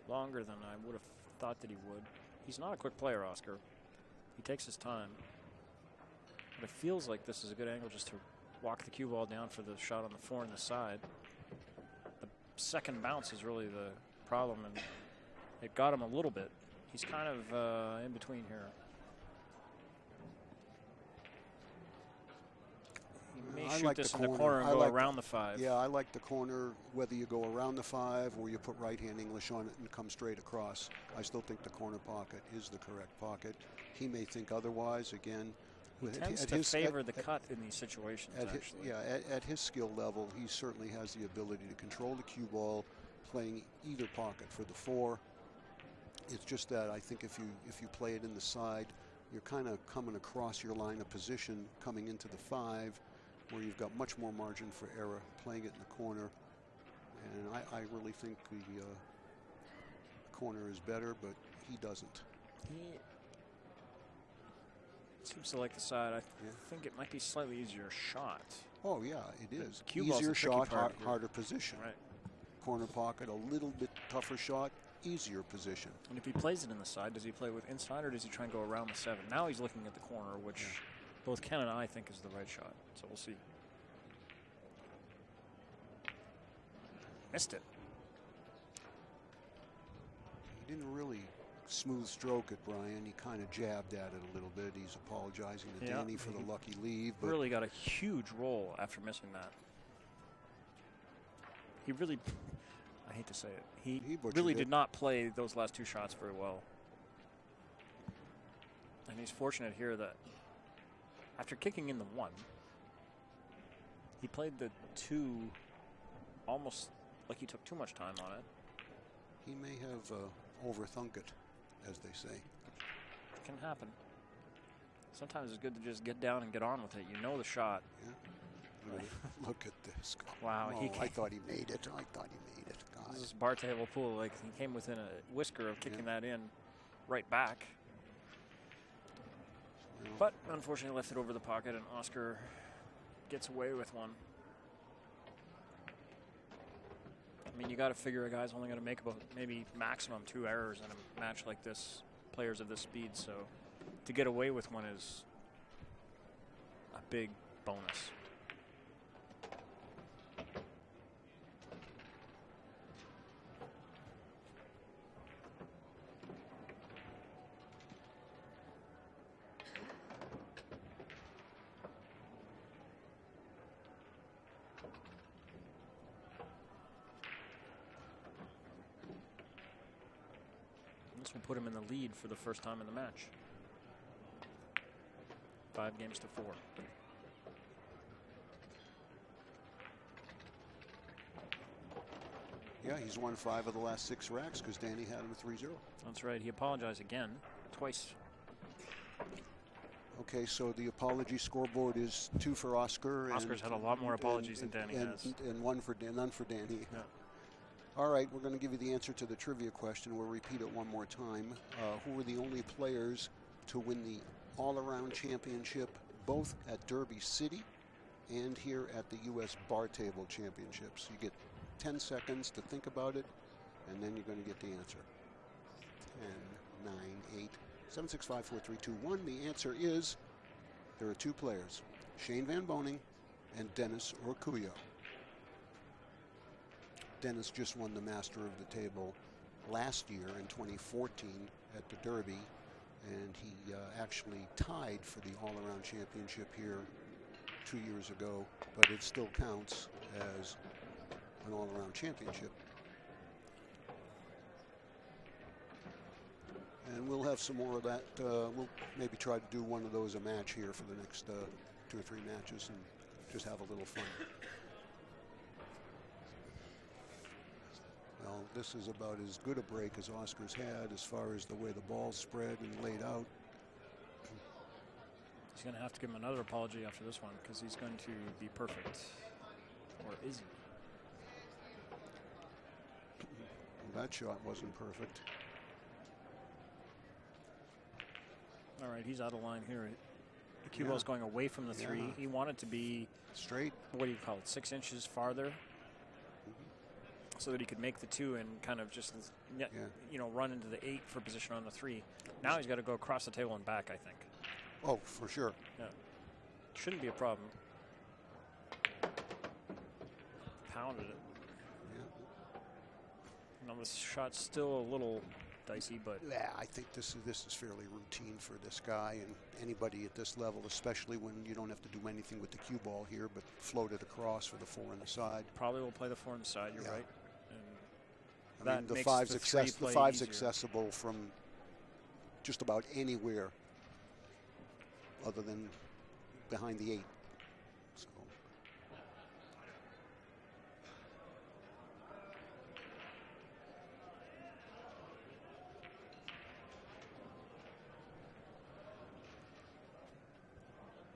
longer than I would have thought that he would. He's not a quick player, Oscar. He takes his time. But it feels like this is a good angle just to walk the cue ball down for the shot on the 4 on the side. The second bounce is really the problem, and it got him a little bit. He's kind of in between here. He may shoot this in the corner and go around the 5. Yeah, I like the corner, whether you go around the 5 or you put right-hand English on it and come straight across. I still think the corner pocket is the correct pocket. He may think otherwise. Again, he tends to favor the cut in these situations, actually. At his skill level, he certainly has the ability to control the cue ball, playing either pocket for the 4. It's just that I think if you play it in the side, you're kind of coming across your line of position coming into the 5, where you've got much more margin for error playing it in the corner. And I really think the corner is better, but he doesn't. He seems to like the side. I think it might be slightly easier shot. Oh, yeah, it is. Cue ball's easier a tricky shot, part harder position. Right. Corner pocket, a little bit tougher shot, easier position. And if he plays it in the side, does he play with inside or does he try and go around the 7? Now he's looking at the corner, which both Ken and I think is the right shot. So we'll see. Missed it. He didn't really smooth stroke it, Brian. He kind of jabbed at it a little bit. He's apologizing to Danny for the lucky leave. But really got a huge roll after missing that. He really, I hate to say it, he really did not play those last 2 shots very well. And he's fortunate here that after kicking in the 1, he played the 2 almost like he took too much time on it. He may have overthunk it, as they say. It can happen. Sometimes it's good to just get down and get on with it. You know the shot. Yeah. Look at this. Wow. Oh, I thought he made it. God. This is bar table pool. Like, he came within a whisker of kicking that in right back. Well, but unfortunately left it over the pocket, and Oscar gets away with one. I mean, you got to figure a guy's only going to make about maybe maximum 2 errors in a match like this, players of this speed. So to get away with one is a big bonus. This will put him in the lead for the first time in the match. 5 games to 4. Yeah, he's won 5 of the last 6 racks because Danny had him 3-0. That's right. He apologized again, twice. Okay, so the apology scoreboard is 2 for Oscar. Oscar's had a lot more apologies than Danny has. And none for Danny. Yeah. All right, we're going to give you the answer to the trivia question. We'll repeat it one more time. Who were the only players to win the all-around championship, both at Derby City and here at the U.S. Bar Table Championships? You get 10 seconds to think about it, and then you're going to get the answer. 10, 9, 8, 7, 6, 5, 4, 3, 2, 1. The answer is there are two players, Shane Van Boening and Dennis Urquio. Dennis just won the Master of the Table last year in 2014 at the Derby, and he actually tied for the all-around championship here 2 years ago, but it still counts as an all-around championship. And we'll have some more of that. We'll maybe try to do one of those a match here for the next 2 or 3 matches and just have a little fun. Well, this is about as good a break as Oscar's had as far as the way the ball's spread and laid out. He's going to have to give him another apology after this one because he's going to be perfect. Or is he? Well, that shot wasn't perfect. All right, he's out of line here. The cue ball's going away from the 3. He wanted to be straight. What do you call it? 6 inches farther, so that he could make the 2 and kind of just, you know, run into the 8 for position on the 3. Now he's got to go across the table and back, I think. Oh, for sure. Yeah, shouldn't be a problem. Pounded it. Yeah. Now this shot's still a little dicey, but yeah, I think this is fairly routine for this guy and anybody at this level, especially when you don't have to do anything with the cue ball here, but float it across for the 4 on the side. Probably will play the 4 on the side. You're right. And I mean, the 5's accessible from just about anywhere other than behind the 8. So.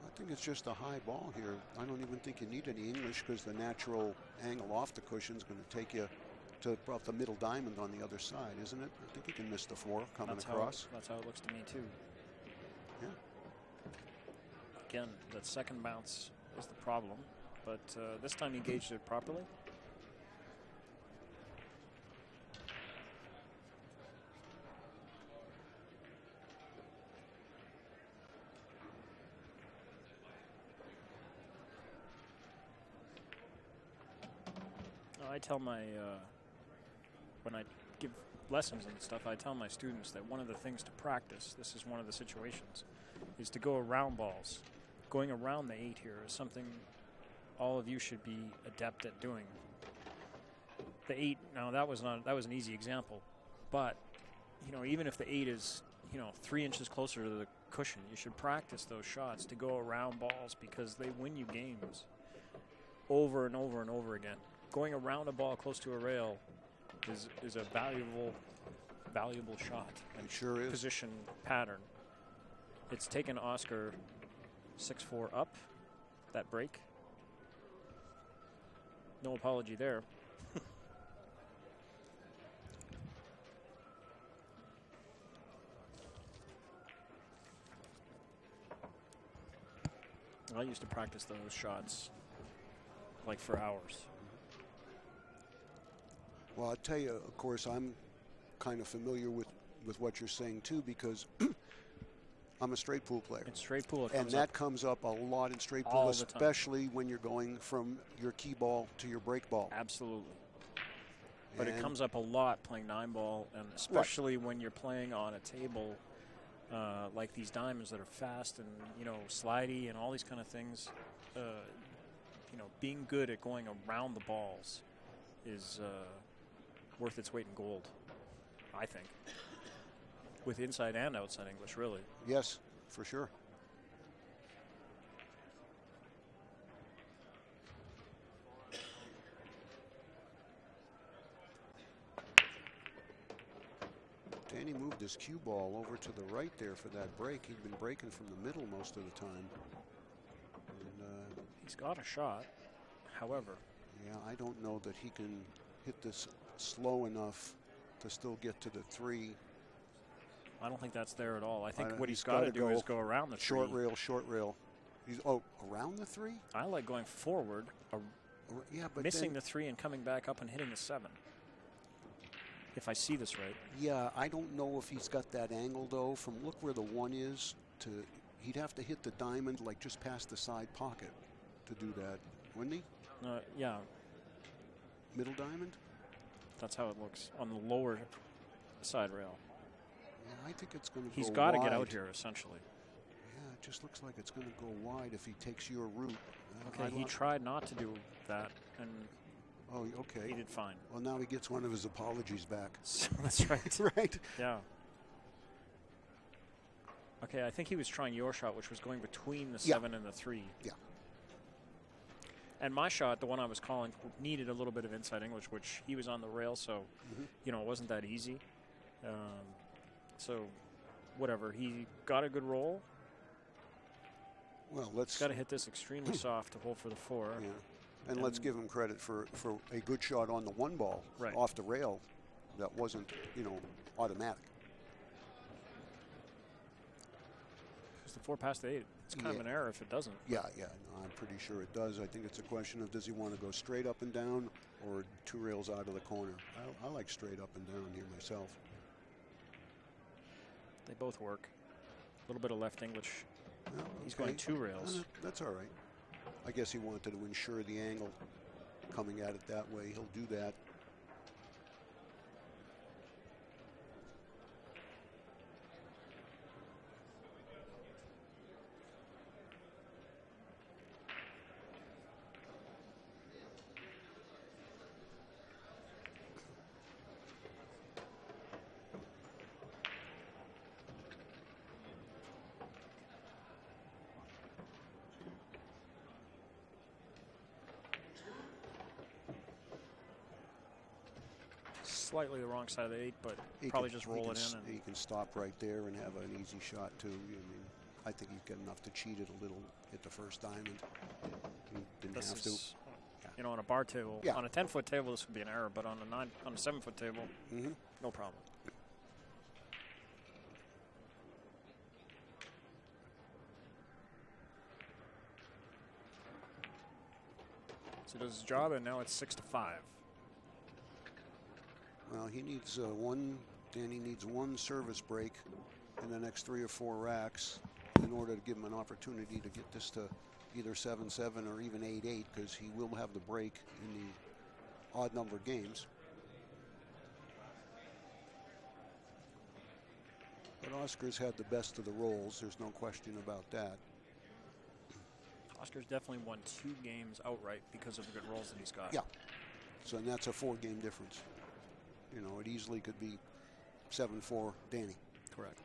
I think it's just a high ball here. I don't even think you need any English because the natural angle off the cushion is going to take you to about the middle diamond on the other side, isn't it? I think you can miss the 4 coming across. That's how it looks to me too. Yeah. Again, that second bounce is the problem, but this time he gauged it properly. I tell my, when I give lessons and stuff, I tell my students that one of the things to practice, this is one of the situations, is to go around balls. Going around the 8 here is something all of you should be adept at doing. The 8, now that was an easy example, but you know, even if the 8 is, you know, 3 inches closer to the cushion, you should practice those shots to go around balls because they win you games over and over and over again. Going around a ball close to a rail is a valuable shot. It sure is. Position pattern. It's taken Oscar 6-4 up that break. No apology there. I used to practice those shots like for hours. Well, I'll tell you, of course, I'm kind of familiar with what you're saying, too, because I'm a straight pool player. In straight pool, and that comes up a lot in straight pool, especially when you're going from your key ball to your break ball. Absolutely. But it comes up a lot playing 9-ball, and especially when you're playing on a table like these diamonds that are fast and, you know, slidey and all these kind of things. You know, being good at going around the balls is worth its weight in gold, I think, with inside and outside English, really. Yes, for sure. Danny moved his cue ball over to the right there for that break. He'd been breaking from the middle most of the time. And, he's got a shot, however. Yeah, I don't know that he can hit this slow enough to still get to the 3. I don't think that's there at all. I think what he's he's got to do is go around the 3. Short rail. Around the 3? I like going forward, yeah, but missing the 3 and coming back up and hitting the 7. If I see this right. Yeah, I don't know if he's got that angle though. From look where the 1 is to, he'd have to hit the diamond like just past the side pocket to do that, wouldn't he? Yeah. Middle diamond? That's how it looks on the lower side rail. Yeah, I think it's going to go He's got to wide. get out here, essentially. Yeah, it just looks like it's going to go wide if he takes your route. Okay, he tried not to do that, and okay. he did fine. Well, now he gets one of his apologies back. That's right. Right? Yeah. Okay, I think he was trying your shot, which was going between the 7 and the 3. Yeah. And my shot, the one I was calling, needed a little bit of inside English, which he was on the rail, so, it wasn't that easy. So, whatever. He got a good roll. Well, He's got to hit this extremely soft to hold for the 4. Yeah. And let's give him credit for a good shot on the 1 ball off the rail that wasn't, automatic. It's the 4 past the 8. It's kind of an error if it doesn't. Yeah, no, I'm pretty sure it does. I think it's a question of does he want to go straight up and down or 2 rails out of the corner. I like straight up and down here myself. They both work. A little bit of left English. Well, He's going 2 rails. That's all right. I guess he wanted to ensure the angle coming at it that way. He'll do that. Slightly the wrong side of the 8, but probably just roll it in. He can stop right there and have an easy shot too. I think he's got enough to cheat it a little at the first diamond. He didn't have to. On a bar table, on a 10-foot table, this would be an error, but on a 7-foot table, no problem. So he does his job, and now it's 6-5. Well, he needs Danny needs 1 service break in the next 3 or 4 racks in order to give him an opportunity to get this to either 7-7 or even 8-8, because he will have the break in the odd number games. But Oscar's had the best of the rolls. There's no question about that. Oscar's definitely won 2 games outright because of the good rolls that he's got. Yeah. So and that's a 4-game difference. It easily could be 7-4 Danny. Correct.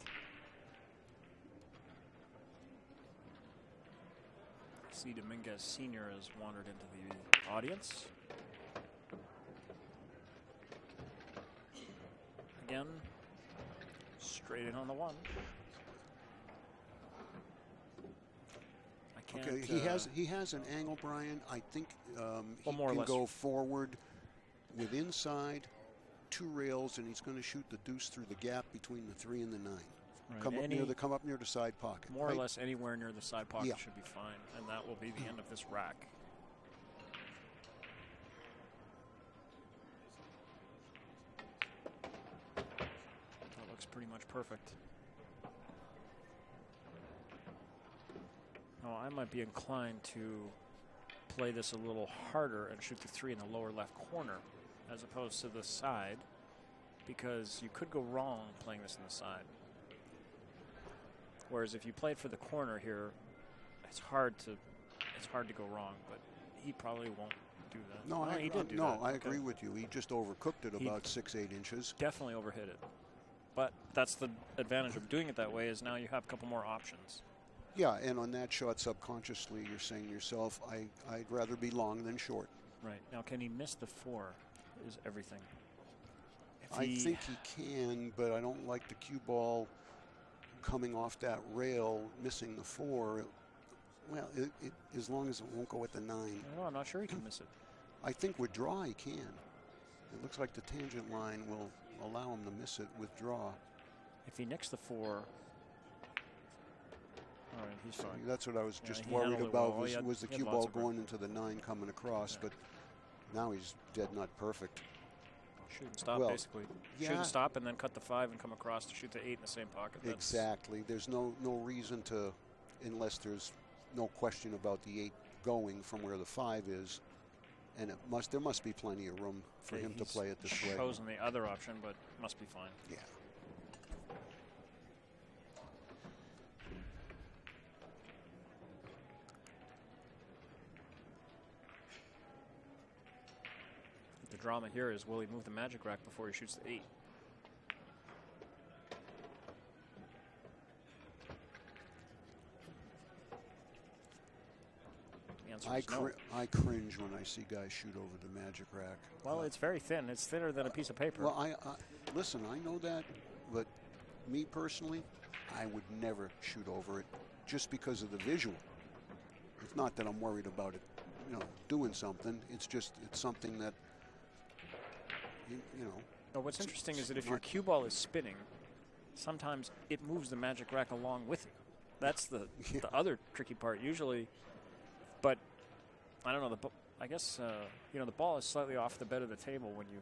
See, Dominguez Sr. has wandered into the audience. Again, straight in on the 1. I can't. Okay, he has an angle, Brian. I think he more or can less go forward with inside 2 rails, and he's going to shoot the deuce through the gap between the 3 and the 9. Right. Come up near the side pocket. More or less anywhere near the side pocket should be fine, and that will be the end of this rack. That looks pretty much perfect. Now, I might be inclined to play this a little harder and shoot the 3 in the lower left corner as opposed to the side, because you could go wrong playing this in the side. Whereas if you played for the corner here, it's hard to go wrong, but he probably won't do that. No, he did do that. I agree with you. He just overcooked it about 6-8 inches. Definitely overhit it. But that's the advantage of doing it that way, is now you have a couple more options. Yeah, and on that shot, subconsciously, you're saying to yourself, I'd rather be long than short. Right. Now, can he miss the 4 is everything. I think he can, but I don't like the cue ball coming off that rail, missing the 4. Well, as long as it won't go at the 9. No, I'm not sure he can miss it. I think with draw he can. It looks like the tangent line will allow him to miss it with draw. If he nicks the 4, all right, he's fine. That's what I was just he worried handled it about, well. was the He had cue lots ball of room. going into the 9 coming across, but now he's dead nut perfect. Shoot and stop, Well, basically. Shoot yeah. and stop, and then cut the 5 and come across to shoot the 8 in the same pocket. Exactly. There's no reason to, unless there's no question about the 8 going from where the 5 is, and there must be plenty of room for him to play it this way. He's chosen the other option, but must be fine. Yeah. The drama here is, will he move the magic rack before he shoots the 8? The answer is no. I cringe when I see guys shoot over the magic rack. Well, it's very thin. It's thinner than a piece of paper. Well, listen, I know that, but me personally, I would never shoot over it just because of the visual. It's not that I'm worried about it, doing something. It's just, it's something that, No, what's interesting is that if your cue ball is spinning, sometimes it moves the magic rack along with it. That's the other tricky part. Usually, but I don't know. I guess the ball is slightly off the bed of the table when you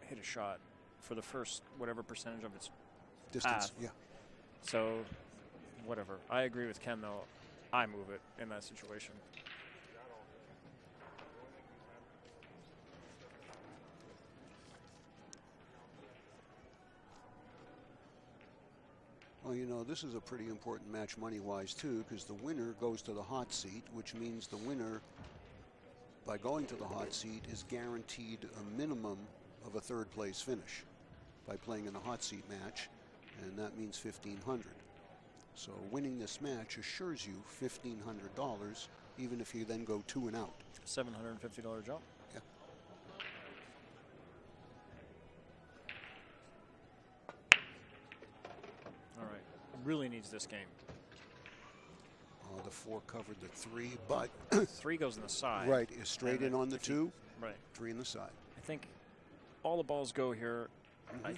hit a shot for the first whatever percentage of its distance. path. Yeah. So, whatever. I agree with Ken though. I move it in that situation. Well, this is a pretty important match money-wise, too, because the winner goes to the hot seat, which means the winner, by going to the hot seat, is guaranteed a minimum of a third-place finish by playing in a hot seat match, and that means $1,500. So winning this match assures you $1,500, even if you then go 2 and out. $750 jump. Yeah. All right. Really needs this game. The 4 covered the 3, but 3 goes in the side. right, is straight in on the 2. Right. 3 in the side. I think all the balls go here. I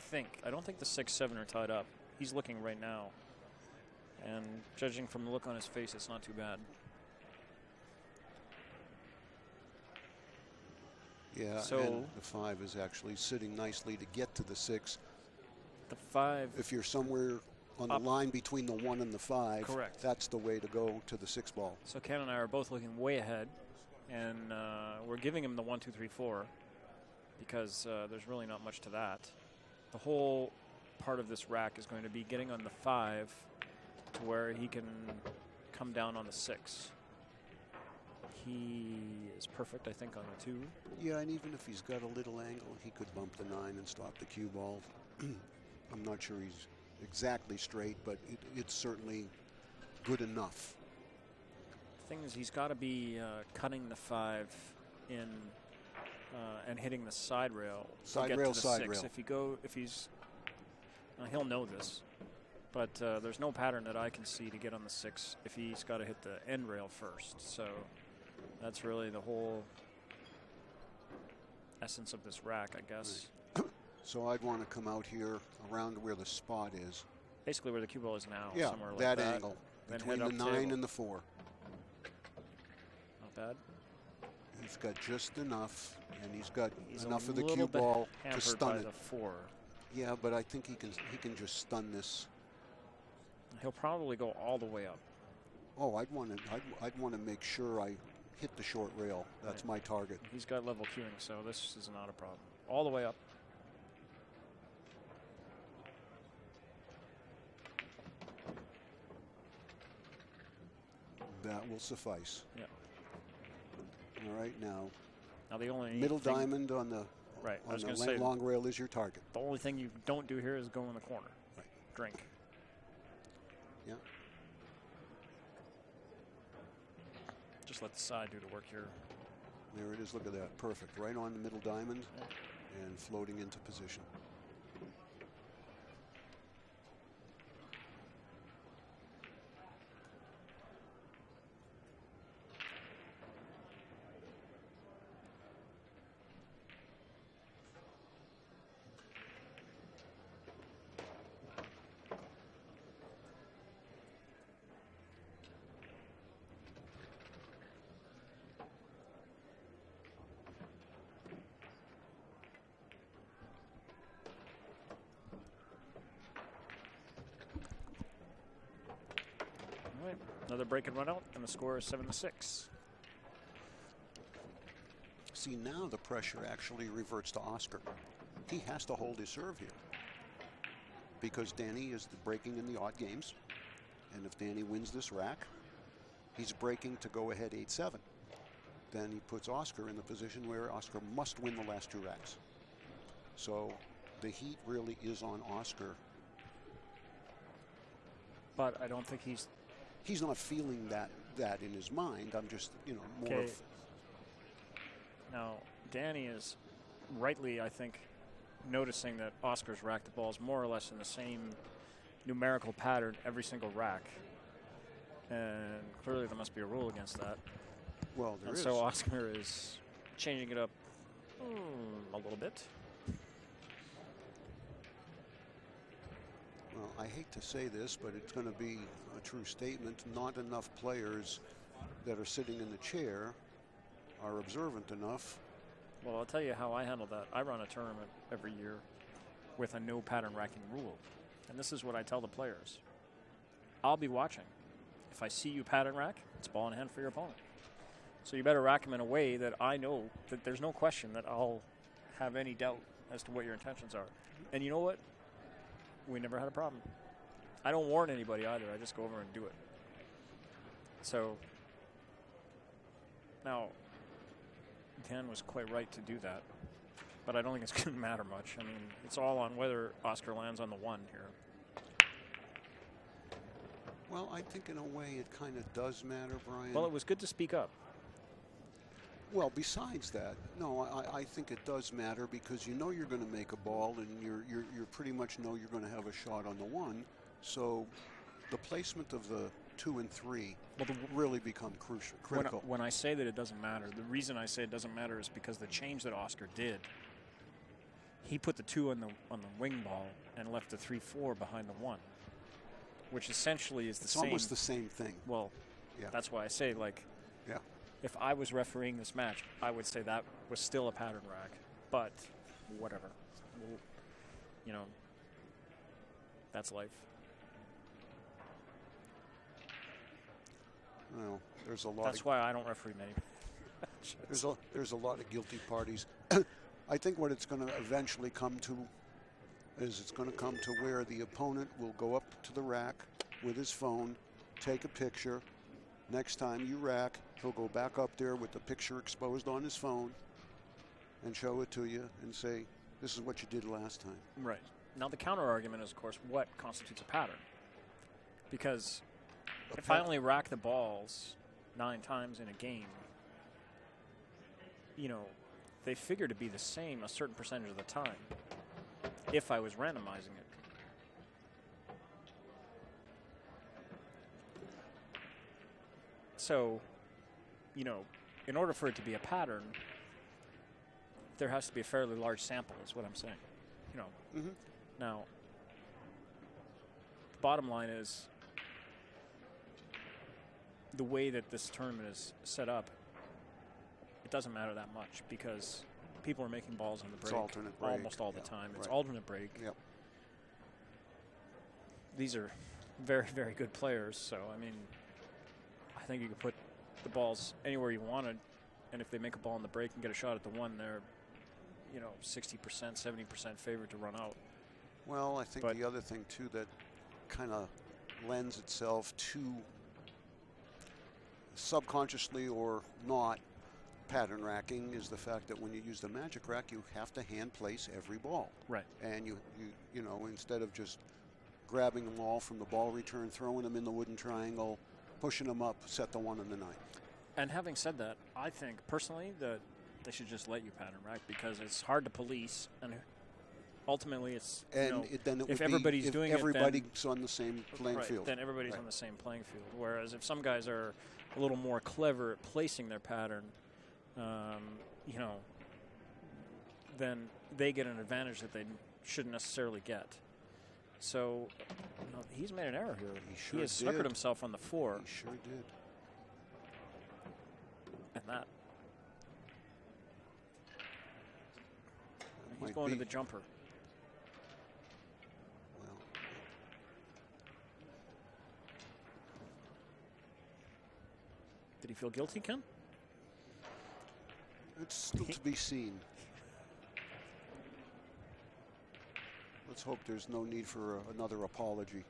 don't think the 6, 7 are tied up. He's looking right now. And judging from the look on his face, it's not too bad. Yeah, so and the 5 is actually sitting nicely to get to the 6. The 5. If you're somewhere on the line between the 1 and the 5, correct, that's the way to go to the 6 ball. So Ken and I are both looking way ahead, and we're giving him the 1, 2, 3, 4 because there's really not much to that. The whole part of this rack is going to be getting on the 5 to where he can come down on the 6. He is perfect, I think, on the 2. Yeah, and even if he's got a little angle, he could bump the 9 and stop the cue ball. I'm not sure he's exactly straight, but it's certainly good enough. The thing is, he's got to be cutting the 5 in and hitting the side rail. Side rail, side 6. rail. If he's, he'll know this, but there's no pattern that I can see to get on the 6 if he's got to hit the end rail first. So that's really the whole essence of this rack, I guess. Right. So I'd want to come out here around where the spot is. Basically where the cue ball is now. Yeah, somewhere like that that angle then between head the up 9 table. and the 4. Not bad. He's got just enough, and he's got He's enough a of the little cue bit ball to hampered stun by it. the 4. Yeah, but I think he can just stun this. He'll probably go all the way up. Oh, I'd want to make sure I hit the short rail. That's my target. He's got level queuing, so this is not a problem. All the way up. That will suffice. Yeah. All right, now the only middle thing, diamond on the right. I was on going the to say long rail is your target. the only thing you don't do here is go in the corner. Right. Drink. Yeah. Just let the side do the work here. There it is. Look at that. Perfect. Right on the middle diamond and floating into position. Another break and run out, and the score is 7-6. See, now the pressure actually reverts to Oscar. He has to hold his serve here because Danny is breaking in the odd games. And if Danny wins this rack, he's breaking to go ahead 8-7. Then he puts Oscar in the position where Oscar must win the last 2 racks. So the heat really is on Oscar. But I don't think he's not feeling that in his mind. I'm just, more okay. of. Now, Danny is rightly, I think, noticing that Oscar's racked the balls more or less in the same numerical pattern every single rack. And clearly there must be a rule against that. Well, there is. So Oscar is changing it up a little bit. Well, I hate to say this, but it's going to be a true statement. Not enough players that are sitting in the chair are observant enough. Well, I'll tell you how I handle that. I run a tournament every year with a no pattern racking rule. And this is what I tell the players. I'll be watching. If I see you pattern rack, it's ball in hand for your opponent. So you better rack them in a way that I know that there's no question that I'll have any doubt as to what your intentions are. And you know what? We never had a problem. I don't warn anybody either. I just go over and do it. So now, Dan was quite right to do that. But I don't think it's going to matter much. I mean, it's all on whether Oscar lands on the 1 here. Well, I think in a way it kind of does matter, Brian. Well, it was good to speak up. Well, besides that, no, I think it does matter because you know you're going to make a ball and you pretty much know you're going to have a shot on the 1. So the placement of the 2 and 3 really become critical. When I say that it doesn't matter, the reason I say it doesn't matter is because the change that Oscar did, he put the 2 on the wing ball and left the 3-4 behind the 1, which essentially is It's almost the same thing. Well, yeah. That's why I say, like, yeah. If I was refereeing this match, I would say that was still a pattern rack, but whatever. You know, that's life. Well, there's a lot. That's why I don't referee many. There's a lot of guilty parties. I think what it's going to eventually come to is it's going to come to where the opponent will go up to the rack with his phone, take a picture. Next time you rack, he'll go back up there with the picture exposed on his phone and show it to you and say, this is what you did last time. Right. Now the counter argument is, of course, what constitutes a pattern? Because if I only rack the balls 9 times in a game, you know, they figure to be the same a certain percentage of the time if I was randomizing it. So, you know, in order for it to be a pattern, there has to be a fairly large sample, is what I'm saying. You know, Now, the bottom line is the way that this tournament is set up, it doesn't matter that much because people are making balls on the break, alternate break almost all the time. It's right. alternate break. Yep. These are very, very good players. So, I mean, I think you could put the balls anywhere you wanted, and if they make a ball in the break and get a shot at the 1, they're, you know, 60%, 70% favored to run out. Well, I think the other thing, too, that kind of lends itself to subconsciously or not pattern racking is the fact that when you use the magic rack, you have to hand place every ball. Right. And you know, instead of just grabbing them all from the ball return, throwing them in the wooden triangle, pushing them up, set the 1 on the 9. And having said that, I think personally that they should just let you pattern rack because it's hard to police, and ultimately it's if everybody's doing everybody's on the same playing field. Then everybody's on the same playing field. Whereas if some guys are a little more clever at placing their pattern, you know, then they get an advantage that they shouldn't necessarily get. So, you know, he's made an error here. He has snookered himself on the 4. He sure did. And that. He's going to the jumper. Well, feel guilty, Ken? It's still to be seen. Let's hope there's no need for another apology.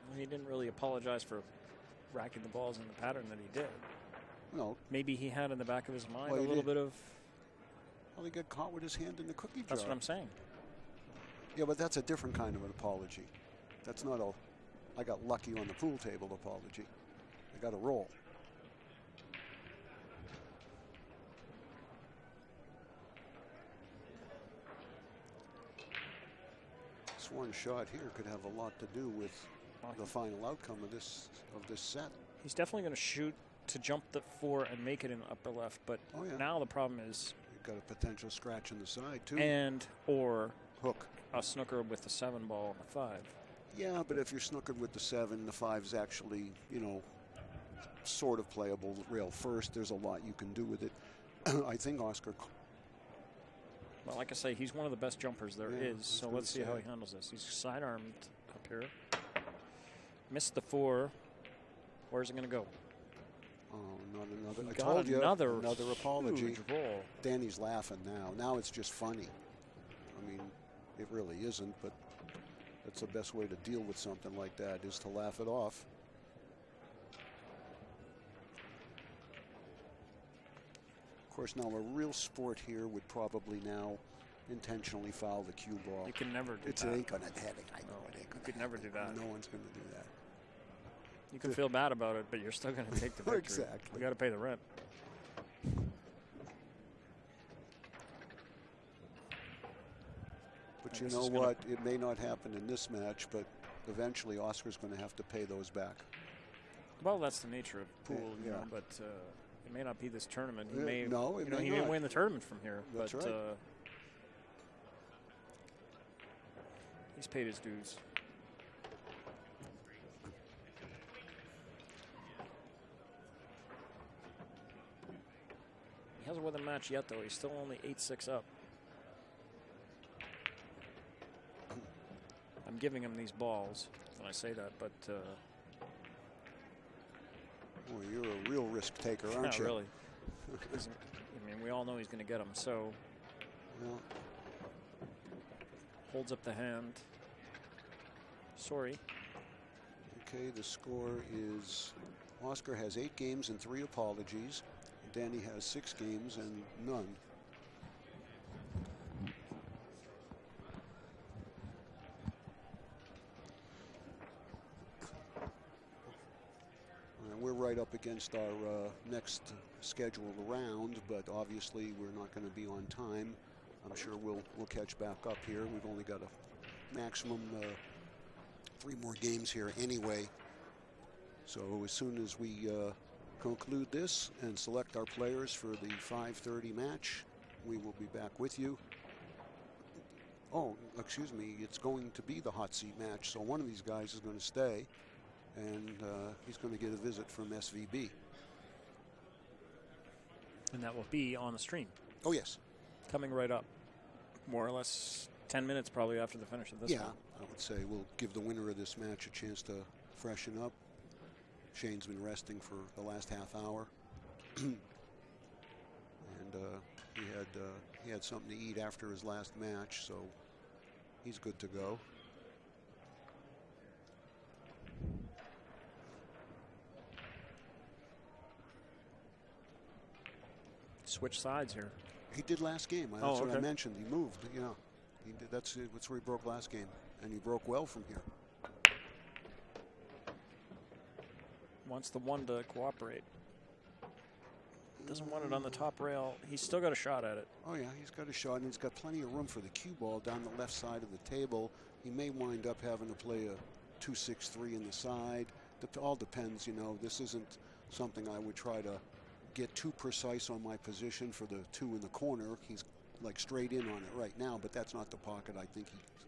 Well, he didn't really apologize for racking the balls in the pattern that he did. No. Maybe he had in the back of his mind Well, a little bit of... Well, he got caught with his hand in the cookie jar. That's what I'm saying. Yeah, but that's a different kind of an apology. That's not a, I got lucky on the pool table apology. I got a roll. This one shot here could have a lot to do with the final outcome of this set. He's definitely going to shoot to jump the 4 and make it in the upper left, but now the problem is... You've got a potential scratch in the side, too. And, or... Hook. A snooker with the 7 ball and the 5. Yeah, but if you're snookered with the 7, the 5's actually, you know, sort of playable rail first. There's a lot you can do with it. I think Oscar... Well, like I say, he's one of the best jumpers there is, so let's see how he handles this. He's sidearmed up here. Missed the 4. Where's it going to go? Oh, not another. He I got told you, another apology. huge roll. Danny's laughing now. Now it's just funny. I mean, it really isn't, but that's the best way to deal with something like that, is to laugh it off. Of course, now a real sport here would probably now intentionally foul the cue ball. You can never do It that. ain't gonna happen. I know it ain't gonna You could never do that. No one's gonna do that. You can feel bad about it, but you're still going to take the victory. Exactly. You got to pay the rent. But you know what? It may not happen in this match, but eventually Oscar's going to have to pay those back. Well, that's the nature of pool, you know, but it may not be this tournament. He may, he may win the tournament from here. That's but right. He's paid his dues. He hasn't won the match yet, though. He's still only 8-6 up. I'm giving him these balls when I say that, but... Well, you're a real risk taker, aren't you? Not really. I mean, we all know he's going to get them, so... Well. Holds up the hand. Sorry. Okay, the score is... Oscar has 8 games and 3 apologies. Danny has 6 games and none. We're right up against our next scheduled round, but obviously we're not going to be on time. I'm sure we'll catch back up here. We've only got a maximum 3 more games here anyway. So as soon as we conclude this and select our players for the 5:30 match, we will be back with you. Oh, excuse me, it's going to be the hot seat match, so one of these guys is going to stay, and he's going to get a visit from SVB. And that will be on the stream. Oh, yes. Coming right up. More or less 10 minutes probably after the finish of this one. I would say we'll give the winner of this match a chance to freshen up. Shane's been resting for the last half hour. And he had something to eat after his last match, so he's good to go. Switch sides here. He did last game. That's what I mentioned. He moved. Yeah, he did. That's where he broke last game, and he broke well from here. Wants the 1 to cooperate. Doesn't want it on the top rail. He's still got a shot at it. Oh yeah, he's got a shot, and he's got plenty of room for the cue ball down the left side of the table. He may wind up having to play a 2-6-3 in the side. It all depends, you know. This isn't something I would try to get too precise on my position for the 2 in the corner. He's like straight in on it right now, but that's not the pocket I think he's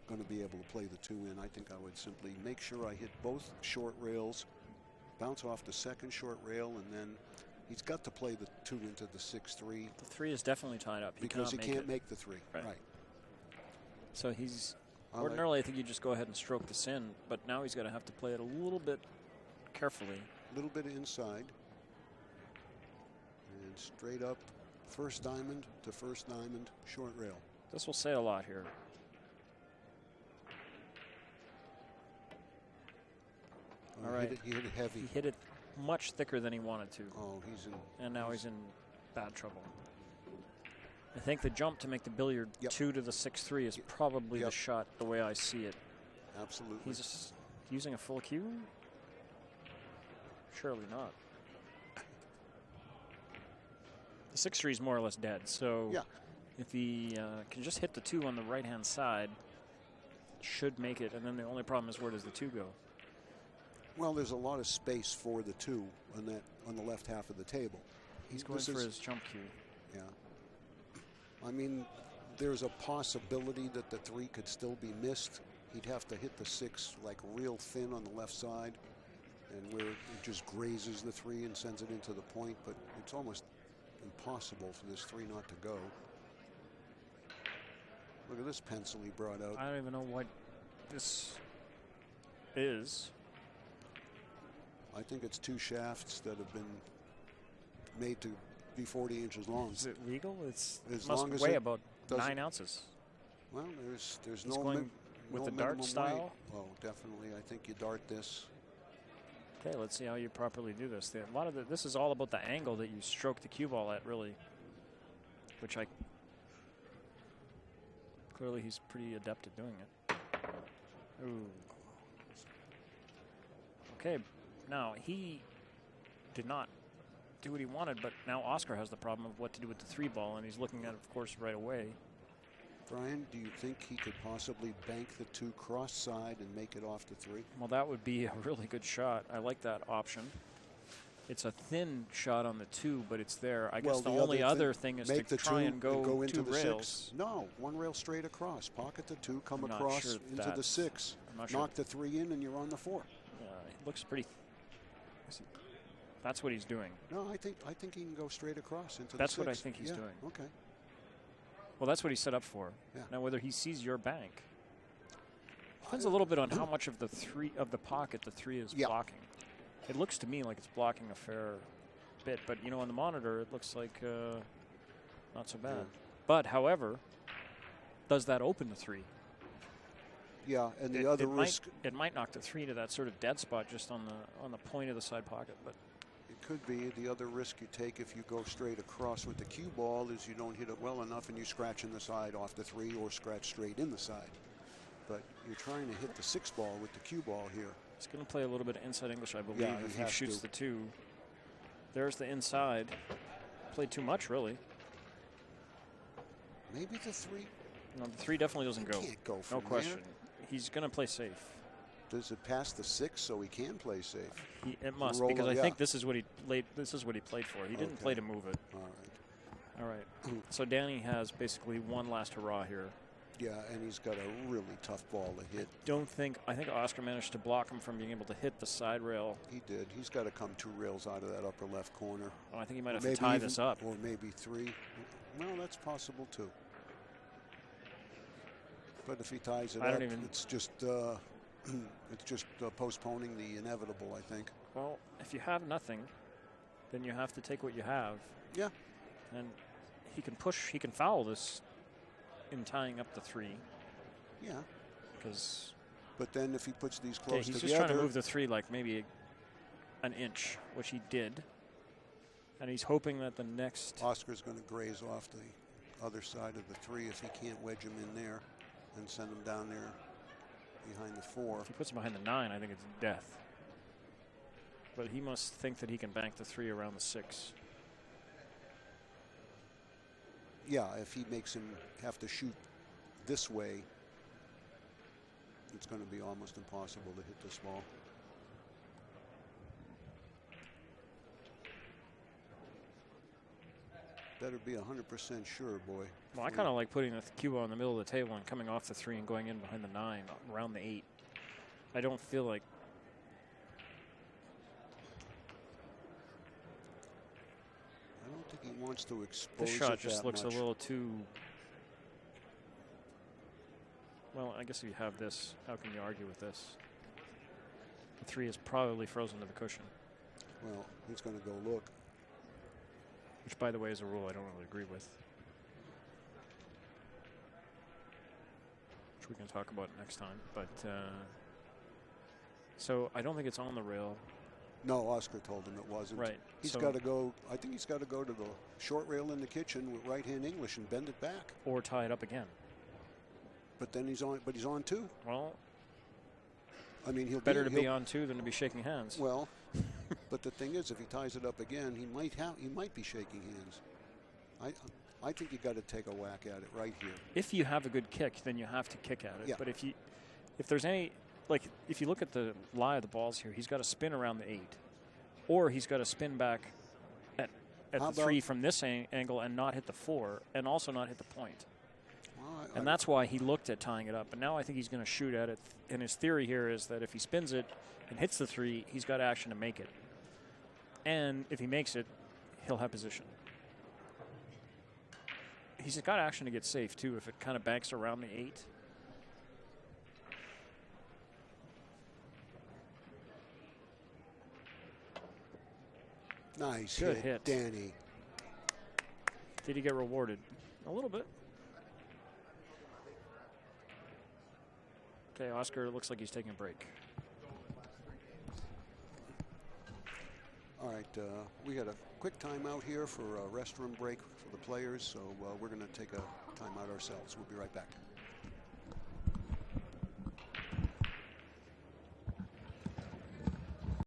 going to be able to play the 2 in. I think I would simply make sure I hit both short rails, bounce off the second short rail, and then he's got to play the 2 into the 6-3. The 3 is definitely tied up. Because he can't make the 3. Right. So he's ordinarily, I think you just go ahead and stroke this in, but now he's going to have to play it a little bit carefully. A little bit inside. And straight up, first diamond to first diamond, short rail. This will say a lot here. Oh, All right. He hit it heavy. He hit it much thicker than he wanted to. Oh, he's in. And now he's in bad trouble. I think the jump to make the billiard 2 to the 6-3 is probably the shot the way I see it. Absolutely. He's just using a full cue? Surely not. The 6-3 is more or less dead, so if he can just hit the 2 on the right-hand side, should make it, and then the only problem is where does the 2 go? Well, there's a lot of space for the 2 on the left half of the table. He's going for his jump cue. Yeah. I mean, there's a possibility that the 3 could still be missed. He'd have to hit the 6 like real thin on the left side, and where it just grazes the 3 and sends it into the point, but it's almost impossible for this 3 not to go. Look at this pencil he brought out. I don't even know what this is. I think it's 2 shafts that have been made to be 40 inches long. Is it legal? It's as must long as weigh it about 9 doesn't- ounces. Well, there's He's no going with the dart minimum style. weight. Oh, definitely. I think you dart this. Okay, let's see how you properly do this. A lot of this is all about the angle that you stroke the cue ball at, really, which clearly he's pretty adept at doing it. Ooh. Okay, now he did not do what he wanted, but now Oscar has the problem of what to do with the 3 ball, and he's looking at it, of course, right away. Brian, do you think he could possibly bank the 2 cross side and make it off the 3? Well, that would be a really good shot. I like that option. It's a thin shot on the 2, but it's there. I guess the only other thing is to try and go into 2 the rails. 6. No, 1 rail straight across. Pocket the 2, come I'm not across sure into the 6. Knock the 3 in, and you're on the 4. It looks pretty. That's what he's doing. No, I think he can go straight across into the 6. That's what I think he's doing. Okay. Well, that's what he's set up for. Yeah. Now, whether he sees your bank depends a little bit on how much of the 3 of the pocket the 3 is blocking. It looks to me like it's blocking a fair bit, but you know, on the monitor, it looks like not so bad. Yeah. But, however, does that open the 3? Yeah, and the other risk. It might knock the 3 to that sort of dead spot just on the point of the side pocket, but. It could be. The other risk you take if you go straight across with the cue ball is you don't hit it well enough and you scratch in the side off the 3 or scratch straight in the side. But you're trying to hit the 6 ball with the cue ball here. He's going to play a little bit of inside English, I believe, if he shoots the 2. There's the inside. Played too much, really. Maybe the 3. No, the 3 definitely doesn't go. Can't go from no question. There. He's going to play safe. Does it pass the 6 so he can play safe? It must, because I think this is what he played. This is what he played for. He didn't play to move it. All right. All right. So Danny has basically one last hurrah here. Yeah, and he's got a really tough ball to hit. I think Oscar managed to block him from being able to hit the side rail. He did. He's got to come 2 rails out of that upper left corner. Oh, I think he might have to tie this up. Or maybe 3. Well, that's possible too. But if he ties it up, it's just postponing the inevitable, I think. Well, if you have nothing, then you have to take what you have. Yeah. And he can foul this in tying up the 3. Yeah. But then if he puts these close together. He's just trying to move the 3 like maybe an inch, which he did. And he's hoping that the next. Oscar's going to graze off the other side of the 3 if he can't wedge him in there and send him down there behind the 4. If he puts him behind the 9, I think it's death. But he must think that he can bank the 3 around the 6. Yeah, if he makes him have to shoot this way, it's going to be almost impossible to hit this ball. Better be 100% sure, boy. Well, I kind of like putting the cue ball in the middle of the table and coming off the 3 and going in behind the 9 around the 8. I don't feel like. I don't think he wants to expose this shot it just that looks much. a little too. Well, I guess if you have this, how can you argue with this? The 3 is probably frozen to the cushion. Well, he's going to go look. Which, by the way, is a rule I don't really agree with. Which we can talk about next time. But, so I don't think it's on the rail. No, Oscar told him it wasn't. Right. He's so got to go, I think he's got to go to the short rail in the kitchen with right-hand English and bend it back. Or tie it up again. But then he's on 2. Well, I mean, better to be on 2 than to be shaking hands. Well, but the thing is, if he ties it up again, he might be shaking hands. I think you got to take a whack at it right here. If you have a good kick, then you have to kick at it. Yeah. But if there's any, like, if you look at the lie of the balls here, he's got to spin around the 8, or he's got to spin back at the 3 from this angle and not hit the 4, and also not hit the point. Well, and that's why he looked at tying it up. And now I think he's going to shoot at it. And his theory here is that if he spins it and hits the 3, he's got action to make it. And if he makes it, he'll have position. He's got action to get safe, too, if it kind of banks around the 8. Nice Good hit. Danny. Did he get rewarded? A little bit. Okay, Oscar looks like he's taking a break. All right, we got a quick timeout here for a restroom break for the players, so we're going to take a timeout ourselves. We'll be right back.